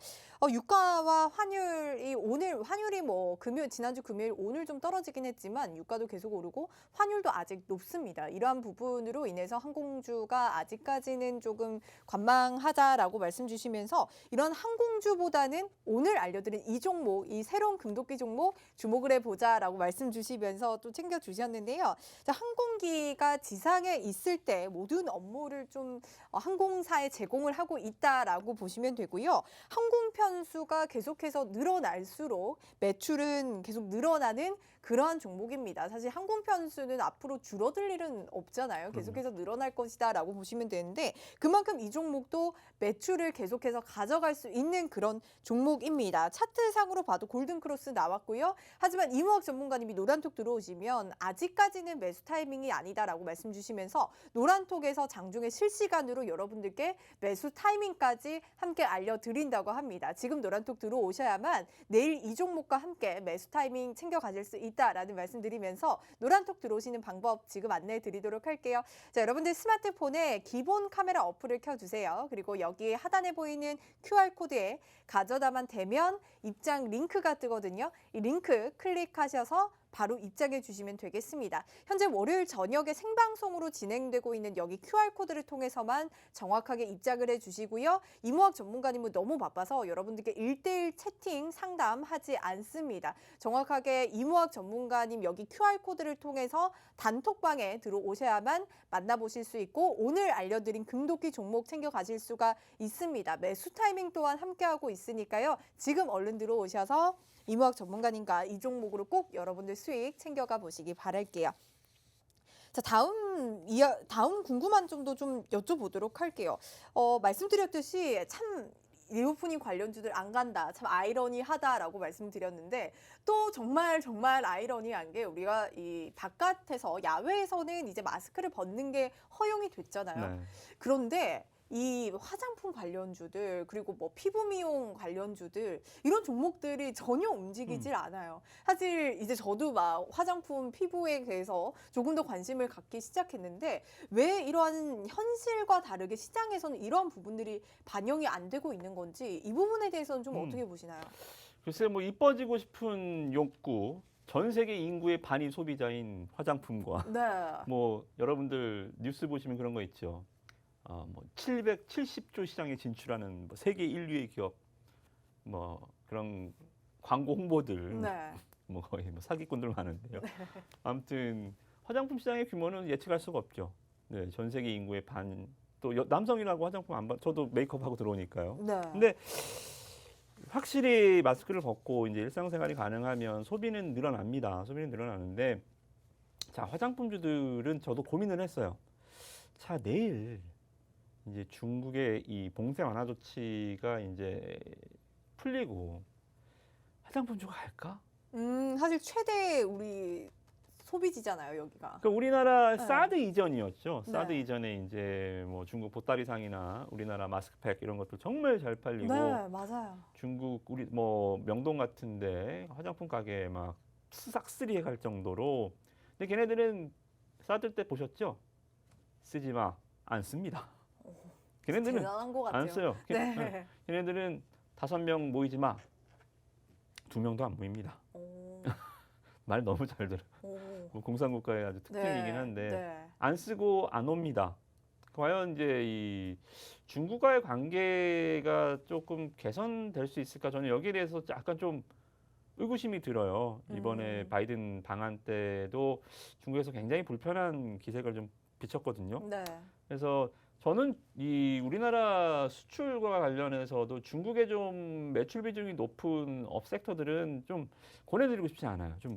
유가와 환율이 오늘, 환율이 뭐 지난주 금요일 오늘 좀 떨어지긴 했지만 유가도 계속 오르고 환율도 아직 높습니다. 이러한 부분으로 인해서 항공주가 아직까지는 조금 관망하자라고 말씀 주시면서 이런 항공주보다는 오늘 알려드린 이 종목, 이 새로운 금도끼 종목 주목을 해보자라고 말씀 주시면서 또 챙겨주셨는데요. 자, 항공기가 지상에 있을 때 모든 업무를 좀 항공사에 제공을 하고 있다라고 보시면 되고요. 항공 편수가 계속해서 늘어날수록 매출은 계속 늘어나는 그러한 종목입니다. 사실 항공 편수는 앞으로 줄어들 일은 없잖아요. 계속해서 늘어날 것이다라고 보시면 되는데 그만큼 이 종목도 매출을 계속해서 가져갈 수 있는 그런 종목입니다. 차트상으로 봐도 골든크로스 나왔고요. 하지만 이무학 전문가님이 노란톡 들어오시면 아직까지는 매수 타이밍이 아니다라고 말씀 주시면서 노란톡에서 장중에 실시간으로 여러분들께 매수 타이밍까지 함께 알려드린다고 합니다. 지금 노란톡 들어오셔야만 내일 이 종목과 함께 매수 타이밍 챙겨 가질 수 있다라는 말씀드리면서 노란톡 들어오시는 방법 지금 안내해 드리도록 할게요. 자, 여러분들 스마트폰에 기본 카메라 어플을 켜주세요. 그리고 여기 하단에 보이는 QR코드에 가져다만 되면 입장 링크가 뜨거든요. 이 링크 클릭하셔서 바로 입장해 주시면 되겠습니다. 현재 월요일 저녁에 생방송으로 진행되고 있는 여기 QR코드를 통해서만 정확하게 입장을 해주시고요. 이무학 전문가님은 너무 바빠서 여러분들께 1:1 채팅 상담하지 않습니다. 정확하게 이무학 전문가님 여기 QR코드를 통해서 단톡방에 들어오셔야만 만나보실 수 있고 오늘 알려드린 금도끼 종목 챙겨가실 수가 있습니다. 매수 타이밍 또한 함께하고 있으니까요. 지금 얼른 들어오셔서 이무학 전문가님과 이 종목으로 꼭 여러분들 수익 챙겨가 보시기 바랄게요. 자, 다음 궁금한 점도 좀 여쭤보도록 할게요. 말씀드렸듯이 참 리오프닝 관련주들 안 간다. 참 아이러니하다라고 말씀드렸는데 또 정말 아이러니한 게 우리가 이 바깥에서 야외에서는 이제 마스크를 벗는 게 허용이 됐잖아요. 네. 그런데 이 화장품 관련주들 그리고 뭐 피부 미용 관련주들 이런 종목들이 전혀 움직이질 않아요. 사실 이제 저도 막 화장품 피부에 대해서 조금 더 관심을 갖기 시작했는데 왜 이러한 현실과 다르게 시장에서는 이러한 부분들이 반영이 안 되고 있는 건지 이 부분에 대해서는 좀 어떻게 보시나요? 글쎄 뭐 이뻐지고 싶은 욕구 전 세계 인구의 반이 소비자인 화장품과 네. 뭐 여러분들 뉴스 보시면 그런 거 있죠. 뭐 770조 시장에 진출하는 뭐 세계 인류의 기업 뭐 그런 광고 홍보들 네. 뭐 거의 뭐 사기꾼들 많은데요. 아무튼 화장품 시장의 규모는 예측할 수가 없죠. 네, 전 세계 인구의 반 또 남성이라고 화장품 안 봐. 저도 메이크업하고 들어오니까요. 네. 근데 확실히 마스크를 벗고 이제 일상생활이 가능하면 소비는 늘어납니다. 소비는 늘어나는데 자 화장품주들은 저도 고민을 했어요. 자 내일 이제 중국의 이 봉쇄 완화 조치가 이제 풀리고 화장품주가 갈까? 사실 최대 우리 소비지잖아요, 여기가. 그러니까 우리나라 네. 사드 이전이었죠. 사드 네. 이전에 이제 뭐 중국 보따리상이나 우리나라 마스크팩 이런 것들 정말 잘 팔리고 네, 맞아요. 중국 우리 뭐 명동 같은데 화장품 가게에 막 싹쓸이에 갈 정도로 근데 걔네들은 사드 때 보셨죠? 쓰지 마. 안 씁니다. 걔네들은 대단한 것 같아요. 안 써요. 네. 걔네들은 5명 모이지 마. 2명도 안 모입니다. 오, 말 너무 잘 들어. 오. 뭐 공산국가의 아주 특징이긴 한데 네. 안 쓰고 안 옵니다. 과연 이제 이 중국과의 관계가 조금 개선될 수 있을까? 저는 여기에 대해서 약간 좀 의구심이 들어요. 이번에 바이든 방한 때도 중국에서 굉장히 불편한 기색을 좀 비쳤거든요. 네. 그래서 저는 이 우리나라 수출과 관련해서도 중국의 좀 매출 비중이 높은 업 섹터들은 좀 권해드리고 싶지 않아요. 좀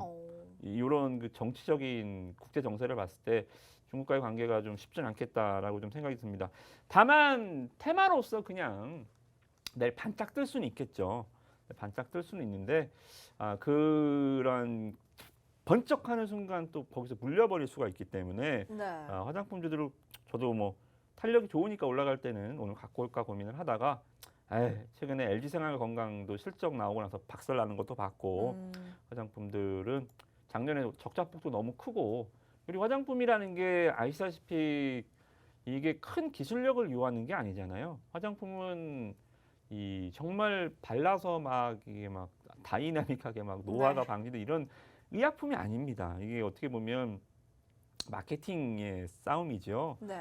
이런 그 정치적인 국제 정세를 봤을 때 중국과의 관계가 좀 쉽지 않겠다라고 좀 생각이 듭니다. 다만 테마로서 그냥 내일 반짝 뜰 수는 있겠죠. 반짝 뜰 수는 있는데 그런 번쩍하는 순간 또 거기서 물려버릴 수가 있기 때문에 네. 화장품주들을 저도 뭐 탄력이 좋으니까 올라갈 때는 오늘 갖고 올까 고민을 하다가 최근에 LG생활건강도 실적 나오고 나서 박살나는 것도 봤고 화장품들은 작년에 적자폭도 너무 크고 그리고 화장품이라는 게 아시다시피 이게 큰 기술력을 요하는 게 아니잖아요. 화장품은 이 정말 발라서 막 이게 막 다이나믹하게 막 노화가 방지돼 이런 의약품이 아닙니다. 이게 어떻게 보면 마케팅의 싸움이죠. 네.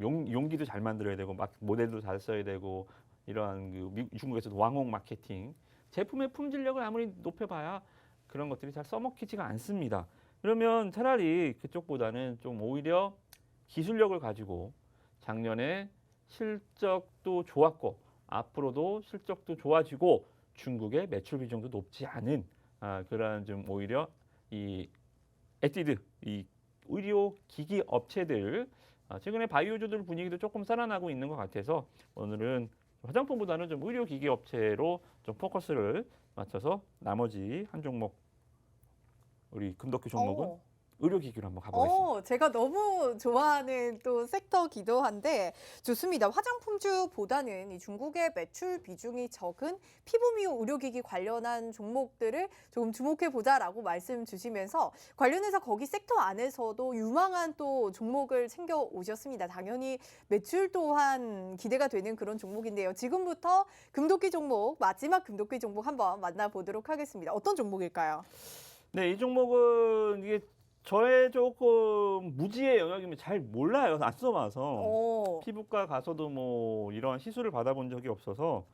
용기도 잘 만들어야 되고 모델도 잘 써야 되고 이러한 중국에서도 왕홍 마케팅 제품의 품질력을 아무리 높여봐야 그런 것들이 잘 써먹히지가 않습니다. 그러면 차라리 그쪽보다는 좀 오히려 기술력을 가지고 작년에 실적도 좋았고 앞으로도 실적도 좋아지고 중국의 매출 비중도 높지 않은 그런 좀 오히려 이 에뛰드 이 의료 기기 업체들 최근에 바이오주들 분위기도 조금 살아나고 있는 것 같아서 오늘은 화장품보다는 좀 의료 기기 업체로 좀 포커스를 맞춰서 나머지 한 종목 우리 금덕기 종목은 의료기기로 한번 가보겠습니다. 제가 너무 좋아하는 또 섹터기도 한데 좋습니다. 화장품주보다는 이 중국의 매출 비중이 적은 피부 미용 의료기기 관련한 종목들을 조금 주목해 보자라고 말씀 주시면서 관련해서 거기 섹터 안에서도 유망한 또 종목을 챙겨 오셨습니다. 당연히 매출 또한 기대가 되는 그런 종목인데요. 지금부터 금도끼 종목, 마지막 금도끼 종목 한번 만나보도록 하겠습니다. 어떤 종목일까요? 네, 이 종목은 이게 저의 조금 무지의 영역이면 잘 몰라요. 안 써봐서. 피부과 가서도 뭐 이런 시술을 받아본 적이 없어서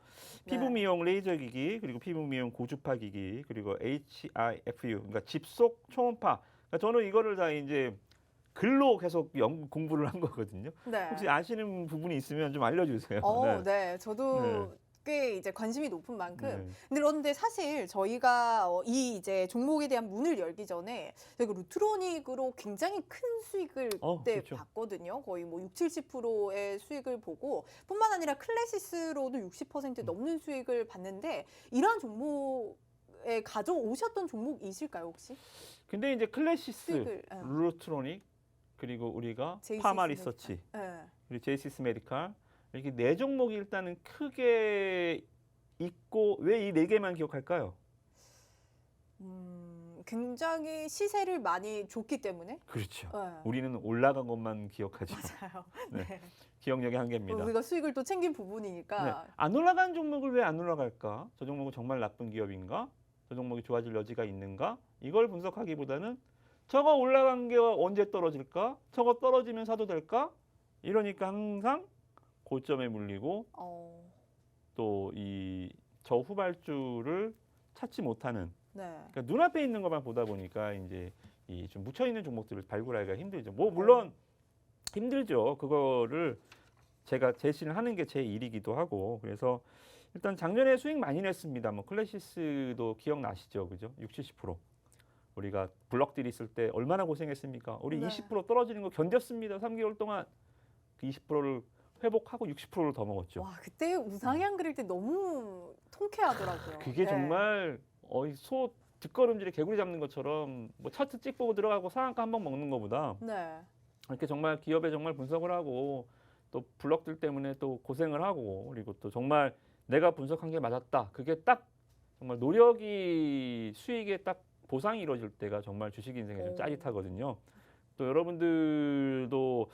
피부 미용 레이저 기기 그리고 피부 미용 고주파 기기 그리고 HIFU 그러니까 집속 초음파. 그러니까 저는 이거를 다 이제 글로 계속 공부를 한 거거든요. 네. 혹시 아시는 부분이 있으면 좀 알려주세요. 네, 저도 꽤 이제 관심이 높은 만큼. 네. 그런데 사실 저희가 이 이제 종목에 대한 문을 열기 전에 저희가 루트로닉으로 굉장히 큰 수익을 그때 그렇죠. 봤거든요. 거의 뭐 60~70%의 수익을 보고 뿐만 아니라 클래시스로도 60% 넘는 수익을 봤는데 이러한 종목에 가져오셨던 종목이실까요, 혹시? 근데 이제 클래시스, 수익을, 루트로닉 그리고 우리가 제이시스 파마 메디칼. 리서치 네. 그리고 제이시스 메디칼 이렇게 네 종목이 일단은 크게 있고 왜 이 네 개만 기억할까요? 굉장히 시세를 많이 줬기 때문에. 그렇죠. 네. 우리는 올라간 것만 기억하죠. 맞아요. 네. 네. 기억력이 한계입니다. 우리가 수익을 또 챙긴 부분이니까. 네. 안 올라간 종목을 왜 안 올라갈까? 저 종목은 정말 나쁜 기업인가? 저 종목이 좋아질 여지가 있는가? 이걸 분석하기보다는 저거 올라간 게 언제 떨어질까? 저거 떨어지면 사도 될까? 이러니까 항상 고점에 물리고 또 이 저후발주를 찾지 못하는 그러니까 눈앞에 있는 것만 보다 보니까 이제 이 좀 묻혀 있는 종목들을 발굴하기가 힘들죠. 뭐 물론 힘들죠. 그거를 제가 제시를 하는 게 제 일이기도 하고 그래서 일단 작년에 수익 많이 냈습니다. 뭐 클래시스도 기억나시죠, 그죠? 60~70% 우리가 블럭딜 있을 때 얼마나 고생했습니까? 우리 20% 떨어지는 거 견뎠습니다. 3개월 동안 그 20%를 회복하고 60%를 더 먹었죠. 와, 그때 우상향 그릴 때 너무 통쾌하더라고요. 그게 정말 소 뒷걸음질에 개구리 잡는 것처럼 뭐 차트 찍 보고 들어가고 상한가 한 번 먹는 것보다 이렇게 정말 기업에 정말 분석을 하고 또 블럭들 때문에 또 고생을 하고 그리고 또 정말 내가 분석한 게 맞았다. 그게 딱 정말 노력이 수익에 딱 보상이 이루어질 때가 정말 주식 인생에 좀 짜릿하거든요. 또 여러분들도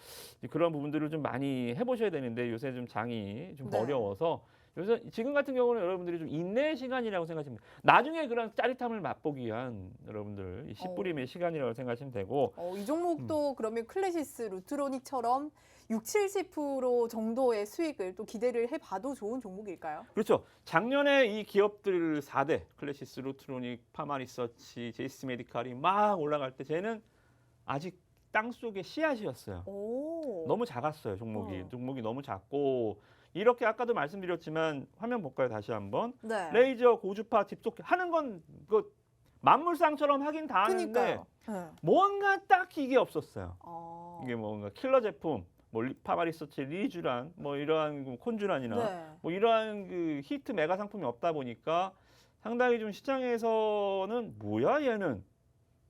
그런 부분들을 좀 많이 해보셔야 되는데 요새 좀 장이 좀 어려워서 요새 지금 같은 경우는 여러분들이 좀 인내 시간이라고 생각하시면 나중에 그런 짜릿함을 맛보기 위한 여러분들 이 씨뿌림의 시간이라고 생각하시면 되고 이 종목도 그러면 클래시스, 루트로닉처럼 70% 정도의 수익을 또 기대를 해봐도 좋은 종목일까요? 그렇죠. 작년에 이 기업들 4대 클래시스, 루트로닉, 파마리서치, 제이스 메디칼이 막 올라갈 때 쟤는 아직 땅 속의 씨앗이었어요. 오. 너무 작았어요, 종목이. 어. 종목이 너무 작고 이렇게 아까도 말씀드렸지만 화면 볼까요, 다시 한번. 네. 레이저, 고주파, 집속기 하는 건 그 만물상처럼 하긴 다 하는데 그니까요. 네. 뭔가 딱히 이게 없었어요. 어. 이게 뭔가 킬러 제품, 뭐 파마리서치, 리주란, 뭐 이러한 콘주란이나 네. 뭐 이러한 그 히트 메가 상품이 없다 보니까 상당히 좀 시장에서는 뭐야 얘는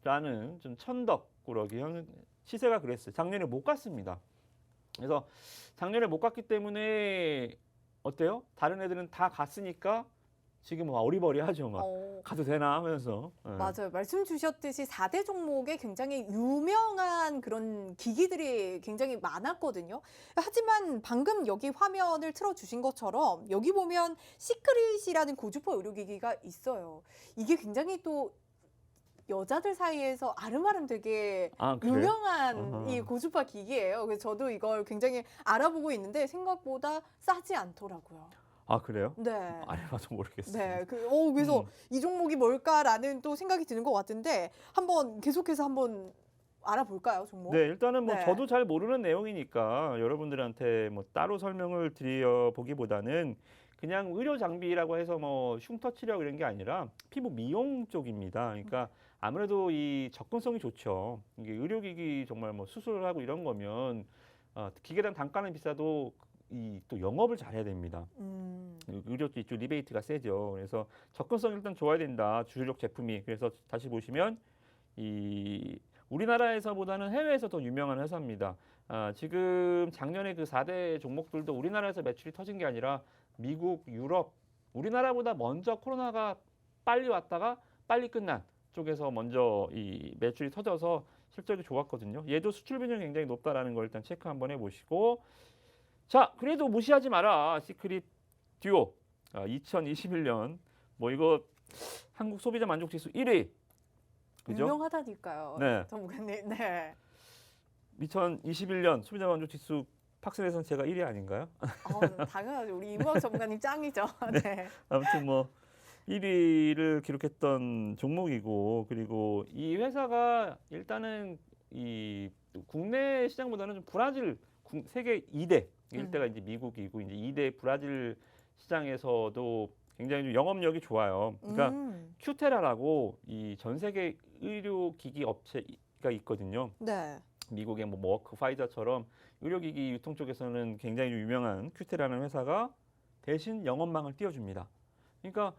라는 좀 천덕꾸러기 형 시세가 그랬어요. 작년에 못 갔습니다. 그래서 작년에 못 갔기 때문에 어때요? 다른 애들은 다 갔으니까 지금 어리버리하죠. 막 어. 가도 되나 하면서. 예. 맞아요. 말씀 주셨듯이 4대 종목에 굉장히 유명한 그런 기기들이 굉장히 많았거든요. 하지만 방금 여기 화면을 틀어주신 것처럼 여기 보면 시크릿이라는 고주파 의료기기가 있어요. 이게 굉장히 또 여자들 사이에서 아름아름 되게 아, 그래요? 유명한 어허. 이 고주파 기기예요. 그래서 저도 이걸 굉장히 알아보고 있는데 생각보다 싸지 않더라고요. 아, 그래요? 네. 안 해봐서 모르겠어요. 네, 그래서 이 종목이 뭘까라는 또 생각이 드는 것 같은데 계속해서 한번 알아볼까요, 종목? 네, 일단은 뭐 네. 저도 잘 모르는 내용이니까 여러분들한테 뭐 따로 설명을 드려보기보다는 그냥 의료 장비라고 해서 뭐 흉터 치료 이런 게 아니라 피부 미용 쪽입니다. 그러니까 아무래도 이 접근성이 좋죠. 이게 의료기기 정말 뭐 수술을 하고 이런 거면 기계당 단가는 비싸도 이 또 영업을 잘해야 됩니다. 의료 이쪽 리베이트가 세죠. 그래서 접근성이 일단 좋아야 된다. 주력 제품이. 그래서 다시 보시면 이 우리나라에서보다는 해외에서 더 유명한 회사입니다. 지금 작년에 그 4대 종목들도 우리나라에서 매출이 터진 게 아니라 미국, 유럽, 우리나라보다 먼저 코로나가 빨리 왔다가 빨리 끝난 쪽에서 먼저 이 매출이 터져서 실적이 좋았거든요. 얘도 수출 비중이 굉장히 높다라는 걸 일단 체크 한번 해보시고, 자, 그래도 무시하지 마라. 시크릿 듀오 2021년 뭐 이거 한국 소비자 만족 지수 1위. 그죠? 유명하다니까요. 네. 전문가님. 네. 2021년 소비자 만족 지수 팍슨에서는 제가 1위 아닌가요? 당연하죠. 우리 이무학 전문가님 짱이죠. 네. 아무튼 뭐 1위를 기록했던 종목이고, 그리고 이 회사가 일단은 이 국내 시장보다는 좀 브라질 세계 2대 1대가 이제 미국이고 이제 2대 브라질 시장에서도 굉장히 좀 영업력이 좋아요. 그러니까 큐테라라고 이 전 세계 의료기기 업체가 있거든요. 네. 미국의 뭐 머크, 파이자처럼 의료기기 유통 쪽에서는 굉장히 유명한 큐테라는 회사가 대신 영업망을 띄워줍니다. 그러니까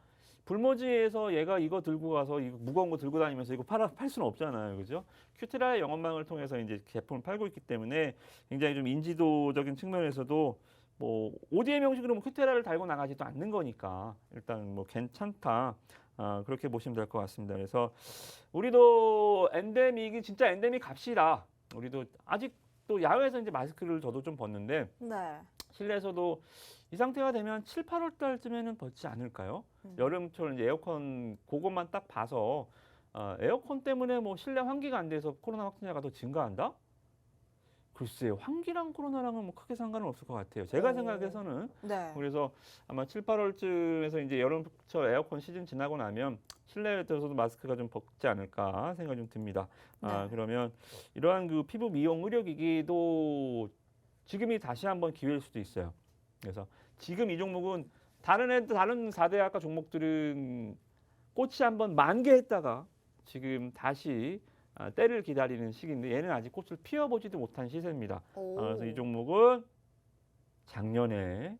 불모지에서 얘가 이거 들고 가서 이거 무거운 거 들고 다니면서 이거 팔 수는 없잖아요, 그죠? 큐테라의 영업망을 통해서 이제 제품을 팔고 있기 때문에 굉장히 좀 인지도적인 측면에서도 뭐 ODM 형식으로 뭐 큐테라를 달고 나가지도 않는 거니까 일단 뭐 괜찮다. 그렇게 보시면 될 것 같습니다. 그래서 우리도 엔데믹이 진짜 엔데믹 갑시다. 우리도 아직도 야외에서 이제 마스크를 저도 좀 벗는데 네. 실내에서도 이 상태가 되면 7, 8월 달쯤에는 벗지 않을까요? 여름철 이제 에어컨 그것만 딱 봐서 에어컨 때문에 뭐 실내 환기가 안 돼서 코로나 확진자가 더 증가한다? 글쎄요, 환기랑 코로나랑은 뭐 크게 상관은 없을 것 같아요. 제가 생각해서는. 네. 그래서 아마 7, 8월쯤에서 이제 여름철 에어컨 시즌 지나고 나면 실내에서도 마스크가 좀 벗지 않을까 생각이 좀 듭니다. 네. 그러면 이러한 그 피부 미용 의료기기도 지금이 다시 한번 기회일 수도 있어요. 그래서 지금 이 종목은 다른 4대 아까 종목들은 꽃이 한번 만개했다가 지금 다시 때를 기다리는 시기인데 얘는 아직 꽃을 피워보지도 못한 시세입니다. 그래서 이 종목은 작년에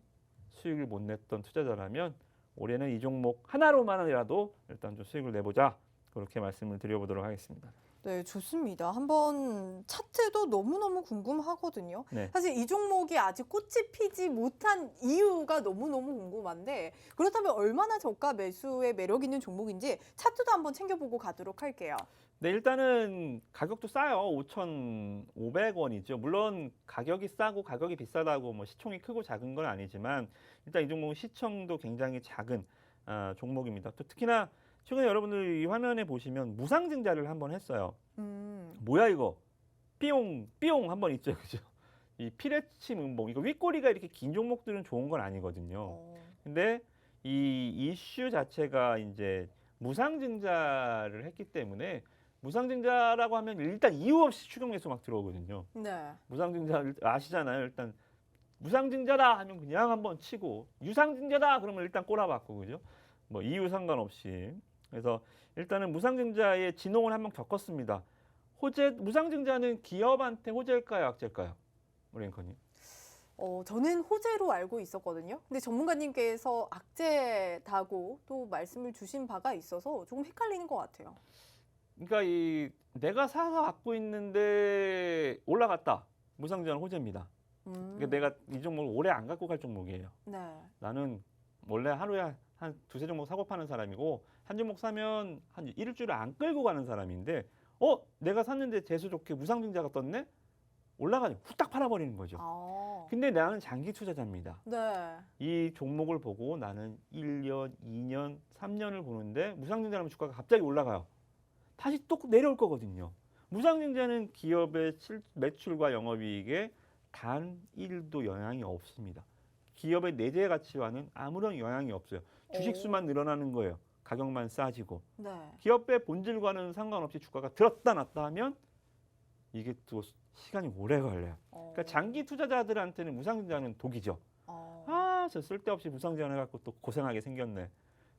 수익을 못 냈던 투자자라면 올해는 이 종목 하나로만이라도 일단 좀 수익을 내보자. 그렇게 말씀을 드려보도록 하겠습니다. 네, 좋습니다. 한번 차트도 너무너무 궁금하거든요. 네. 사실 이 종목이 아직 꽃이 피지 못한 이유가 너무너무 궁금한데 그렇다면 얼마나 저가 매수의 매력 있는 종목인지 차트도 한번 챙겨보고 가도록 할게요. 네, 일단은 가격도 싸요. 5,500원이죠. 물론 가격이 싸고 가격이 비싸다고 뭐 시총이 크고 작은 건 아니지만 일단 이 종목은 시총도 굉장히 작은 종목입니다. 또 특히나 최근에 여러분들 이 화면에 보시면 무상증자를 한번 했어요. 뭐야 이거? 삐용 삐용 한번 있죠, 그죠? 이 피레침 음봉, 이거 윗꼬리가 이렇게 긴 종목들은 좋은 건 아니거든요. 어. 근데 이 이슈 자체가 이제 무상증자를 했기 때문에 무상증자라고 하면 일단 이유 없이 추격 매수 막 들어오거든요. 네. 무상증자 아시잖아요. 일단 무상증자다 하면 그냥 한번 치고 유상증자다 그러면 일단 꼬라박고 그죠? 뭐 이유 상관없이. 그래서 일단은 무상증자의 진홍을 한번 겪었습니다. 무상증자는 기업한테 호재일까요, 악재일까요? 우리 앵커님. 저는 호재로 알고 있었거든요. 근데 전문가님께서 악재다고 또 말씀을 주신 바가 있어서 조금 헷갈리는 것 같아요. 그러니까 이 내가 사서 갖고 있는데 올라갔다. 무상증자는 호재입니다. 그러니까 내가 이 종목을 오래 안 갖고 갈 종목이에요. 네. 나는 원래 하루에 한 두세 종목 사고 파는 사람이고 한 종목 사면 한 일주일을 안 끌고 가는 사람인데 내가 샀는데 재수 좋게 무상증자가 떴네? 올라가죠. 후딱 팔아버리는 거죠. 아. 근데 나는 장기 투자자입니다. 네. 이 종목을 보고 나는 1년, 2년, 3년을 보는데 무상증자라면 주가가 갑자기 올라가요. 다시 또 내려올 거거든요. 무상증자는 기업의 매출과 영업이익에 단 1도 영향이 없습니다. 기업의 내재 가치와는 아무런 영향이 없어요. 주식 수만 늘어나는 거예요. 가격만 싸지고. 네. 기업의 본질과는 상관없이 주가가 들었다 놨다 하면 이게 또 시간이 오래 걸려요. 그러니까 장기 투자자들한테는 무상증자는 독이죠. 저 쓸데없이 무상증자 해갖고 또 고생하게 생겼네.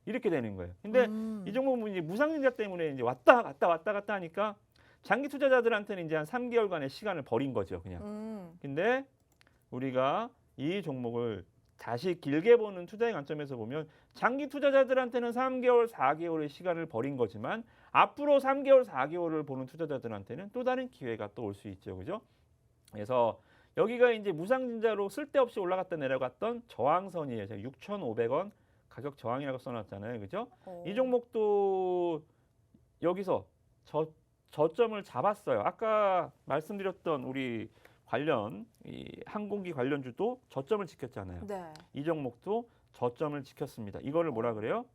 이렇게 되는 거예요. 근데 이 종목은 이제 무상증자 때문에 이제 왔다 갔다 하니까 장기 투자자들한테는 이제 한 3개월간의 시간을 버린 거죠, 그냥. 근데 우리가 이 종목을 다시 길게 보는 투자의 관점에서 보면 장기 투자자들한테는 3개월, 4개월의 시간을 버린 거지만 앞으로 3개월, 4개월을 보는 투자자들한테는 또 다른 기회가 또 올 수 있죠, 그죠? 그래서 여기가 이제 무상증자로 쓸데없이 올라갔다 내려갔던 저항선이에요. 제가 6,500원 가격 저항이라고 써놨잖아요, 그죠? 이 종목도 여기서 저점을 잡았어요. 아까 말씀드렸던 우리 관련 이 항공기 관련주도 저점을 지켰잖아요. 네. 이 종목도 저점을 지켰습니다. 이거를 뭐라 그래요?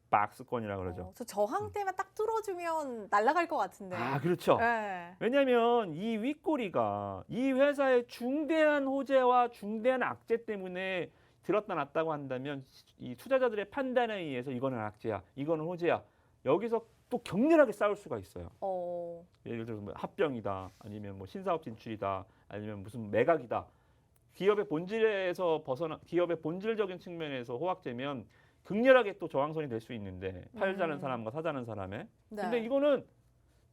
박스권이라 그러죠. 저 저항 때만 딱 뚫어주면 날아갈 것 같은데. 아, 그렇죠. 네. 왜냐하면 이 윗꼬리가 이 회사의 중대한 호재와 중대한 악재 때문에 들었다 놨다고 한다면 이 투자자들의 판단에 의해서 이거는 악재야, 이거는 호재야. 여기서 또 격렬하게 싸울 수가 있어요. 예를 들어서 뭐 합병이다, 아니면 뭐 신사업 진출이다, 아니면 무슨 매각이다. 기업의 본질에서 기업의 본질적인 측면에서 호황제면 극렬하게 또 저항선이 될 수 있는데 팔자는 사람과 사자는 사람의. 네. 근데 이거는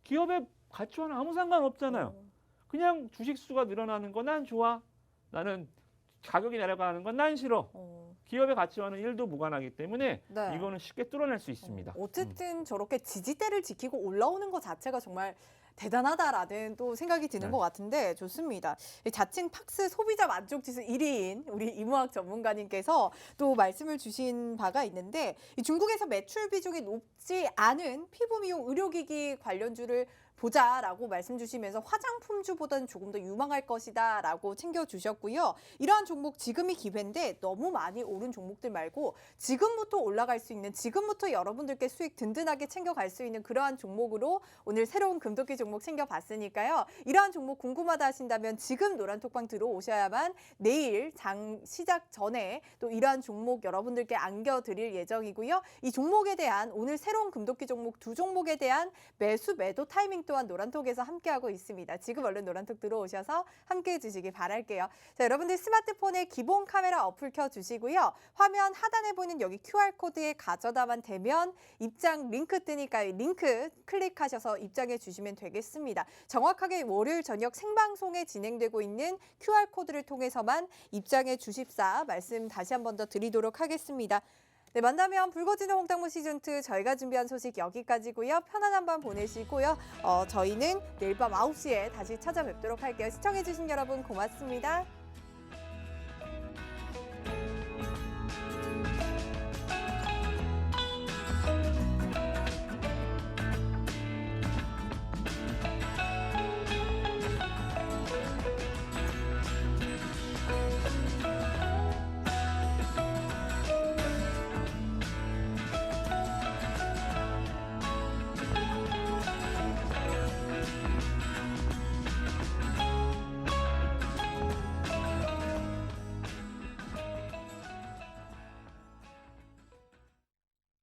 기업의 가치와는 아무 상관없잖아요. 그냥 주식 수가 늘어나는 거 난 좋아. 나는 가격이 내려가는 건 난 싫어. 기업의 가치와는 1도 무관하기 때문에 네. 이거는 쉽게 뚫어낼 수 있습니다. 어쨌든 저렇게 지지대를 지키고 올라오는 것 자체가 정말 대단하다라는 또 생각이 드는 네. 것 같은데 좋습니다. 자칭 팍스 소비자 만족지수 1위인 우리 이무학 전문가님께서 또 말씀을 주신 바가 있는데 이 중국에서 매출 비중이 높지 않은 피부 미용 의료기기 관련주를 보자라고 말씀 주시면서 화장품주보다는 조금 더 유망할 것이다라고 챙겨주셨고요. 이러한 종목 지금이 기회인데 너무 많이 오른 종목들 말고 지금부터 올라갈 수 있는 지금부터 여러분들께 수익 든든하게 챙겨갈 수 있는 그러한 종목으로 오늘 새로운 금도끼 종목 챙겨봤으니까요. 이러한 종목 궁금하다 하신다면 지금 노란톡방 들어오셔야만 내일 장 시작 전에 또 이러한 종목 여러분들께 안겨드릴 예정이고요. 이 종목에 대한 오늘 새로운 금도끼 종목 두 종목에 대한 매수 매도 타이밍 또한 노란톡에서 함께하고 있습니다. 지금 얼른 노란톡 들어오셔서 함께해 주시기 바랄게요. 자, 여러분들 스마트폰에 기본 카메라 어플 켜주시고요. 화면 하단에 보이는 여기 QR코드에 가져다만 대면 입장 링크 뜨니까요. 링크 클릭하셔서 입장해 주시면 되겠습니다. 정확하게 월요일 저녁 생방송에 진행되고 있는 QR코드를 통해서만 입장해 주십사 말씀 다시 한 번 더 드리도록 하겠습니다. 네, 만나면 붉어지는 홍당무 시즌2 저희가 준비한 소식 여기까지고요. 편안한 밤 보내시고요. 저희는 내일 밤 9시에 다시 찾아뵙도록 할게요. 시청해주신 여러분 고맙습니다.